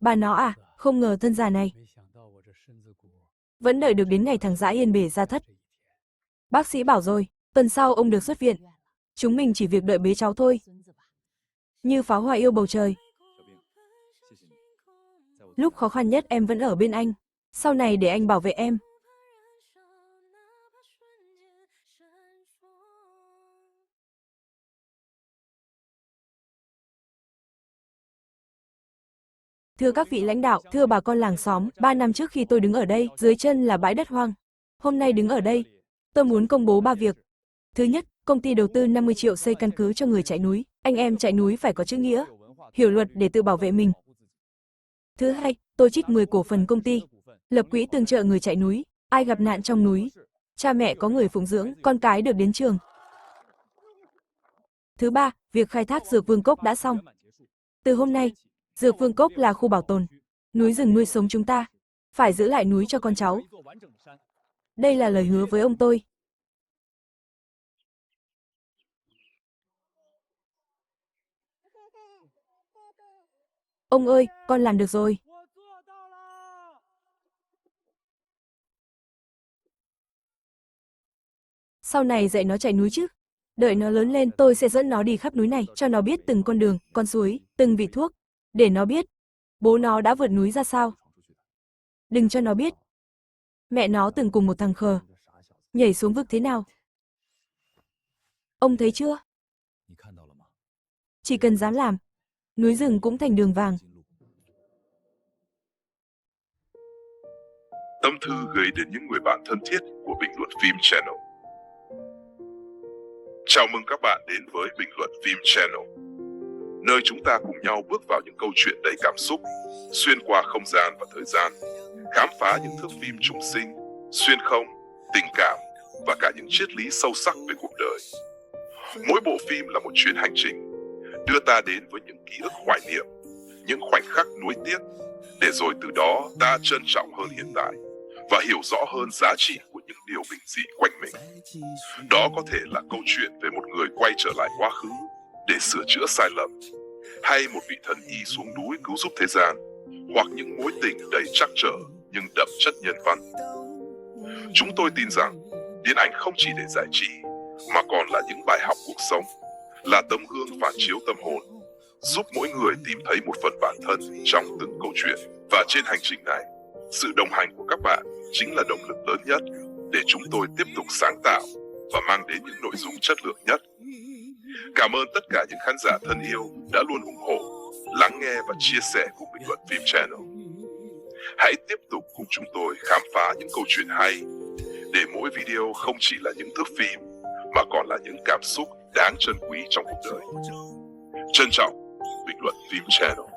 Bà nó à, không ngờ thân già này vẫn đợi được đến ngày thằng Dã yên bề ra thất. Bác sĩ bảo rồi, tuần sau ông được xuất viện. Chúng mình chỉ việc đợi bế cháu thôi. Như pháo hoa yêu bầu trời. Lúc khó khăn nhất em vẫn ở bên anh. Sau này để anh bảo vệ em. Thưa các vị lãnh đạo, thưa bà con làng xóm, 3 năm trước khi tôi đứng ở đây, dưới chân là bãi đất hoang. Hôm nay đứng ở đây, tôi muốn công bố 3 việc. Thứ nhất, công ty đầu tư 50 triệu xây căn cứ cho người chạy núi. Anh em chạy núi phải có chữ nghĩa, hiểu luật để tự bảo vệ mình. Thứ hai, tôi trích 10 cổ phần công ty, lập quỹ tương trợ người chạy núi. Ai gặp nạn trong núi, cha mẹ có người phụng dưỡng, con cái được đến trường. Thứ ba, việc khai thác Dược Vương Cốc đã xong. Từ hôm nay, Dược Vương Cốc là khu bảo tồn, núi rừng nuôi sống chúng ta, phải giữ lại núi cho con cháu. Đây là lời hứa với ông tôi. Ông ơi, con làm được rồi. Sau này dạy nó chạy núi chứ. Đợi nó lớn lên tôi sẽ dẫn nó đi khắp núi này, cho nó biết từng con đường, con suối, từng vị thuốc, để nó biết Bố nó đã vượt núi ra sao? Đừng cho nó biết. Mẹ nó từng cùng một thằng khờ nhảy xuống vực thế nào. Ông thấy chưa? Chỉ cần dám làm, núi rừng cũng thành đường vàng. Tâm thư gửi đến những người bạn thân thiết của Bình luận phim Channel. Chào mừng các bạn đến với Bình luận phim Channel, nơi chúng ta cùng nhau bước vào những câu chuyện đầy cảm xúc, xuyên qua không gian và thời gian, khám phá những thước phim trùng sinh, xuyên không, tình cảm và cả những triết lý sâu sắc về cuộc đời. Mỗi bộ phim là một chuyến hành trình, đưa ta đến với những ký ức hoài niệm, những khoảnh khắc nuối tiếc, để rồi từ đó ta trân trọng hơn hiện tại và hiểu rõ hơn giá trị của những điều bình dị quanh mình. Đó có thể là câu chuyện về một người quay trở lại quá khứ để sửa chữa sai lầm, hay một vị thần y xuống núi cứu giúp thế gian, hoặc những mối tình đầy trắc trở nhưng đậm chất nhân văn. Chúng tôi tin rằng điện ảnh không chỉ để giải trí mà còn là những bài học cuộc sống, là tấm gương phản chiếu tâm hồn, giúp mỗi người tìm thấy một phần bản thân trong từng câu chuyện. Và trên hành trình này, sự đồng hành của các bạn chính là động lực lớn nhất để chúng tôi tiếp tục sáng tạo và mang đến những nội dung chất lượng nhất. Cảm ơn tất cả những khán giả thân yêu đã luôn ủng hộ, lắng nghe và chia sẻ cùng Bình luận phim Channel. Hãy tiếp tục cùng chúng tôi khám phá những câu chuyện hay, để mỗi video không chỉ là những thước phim mà còn là những cảm xúc đáng trân quý trong cuộc đời. Trân trọng, Bình luận phim Channel.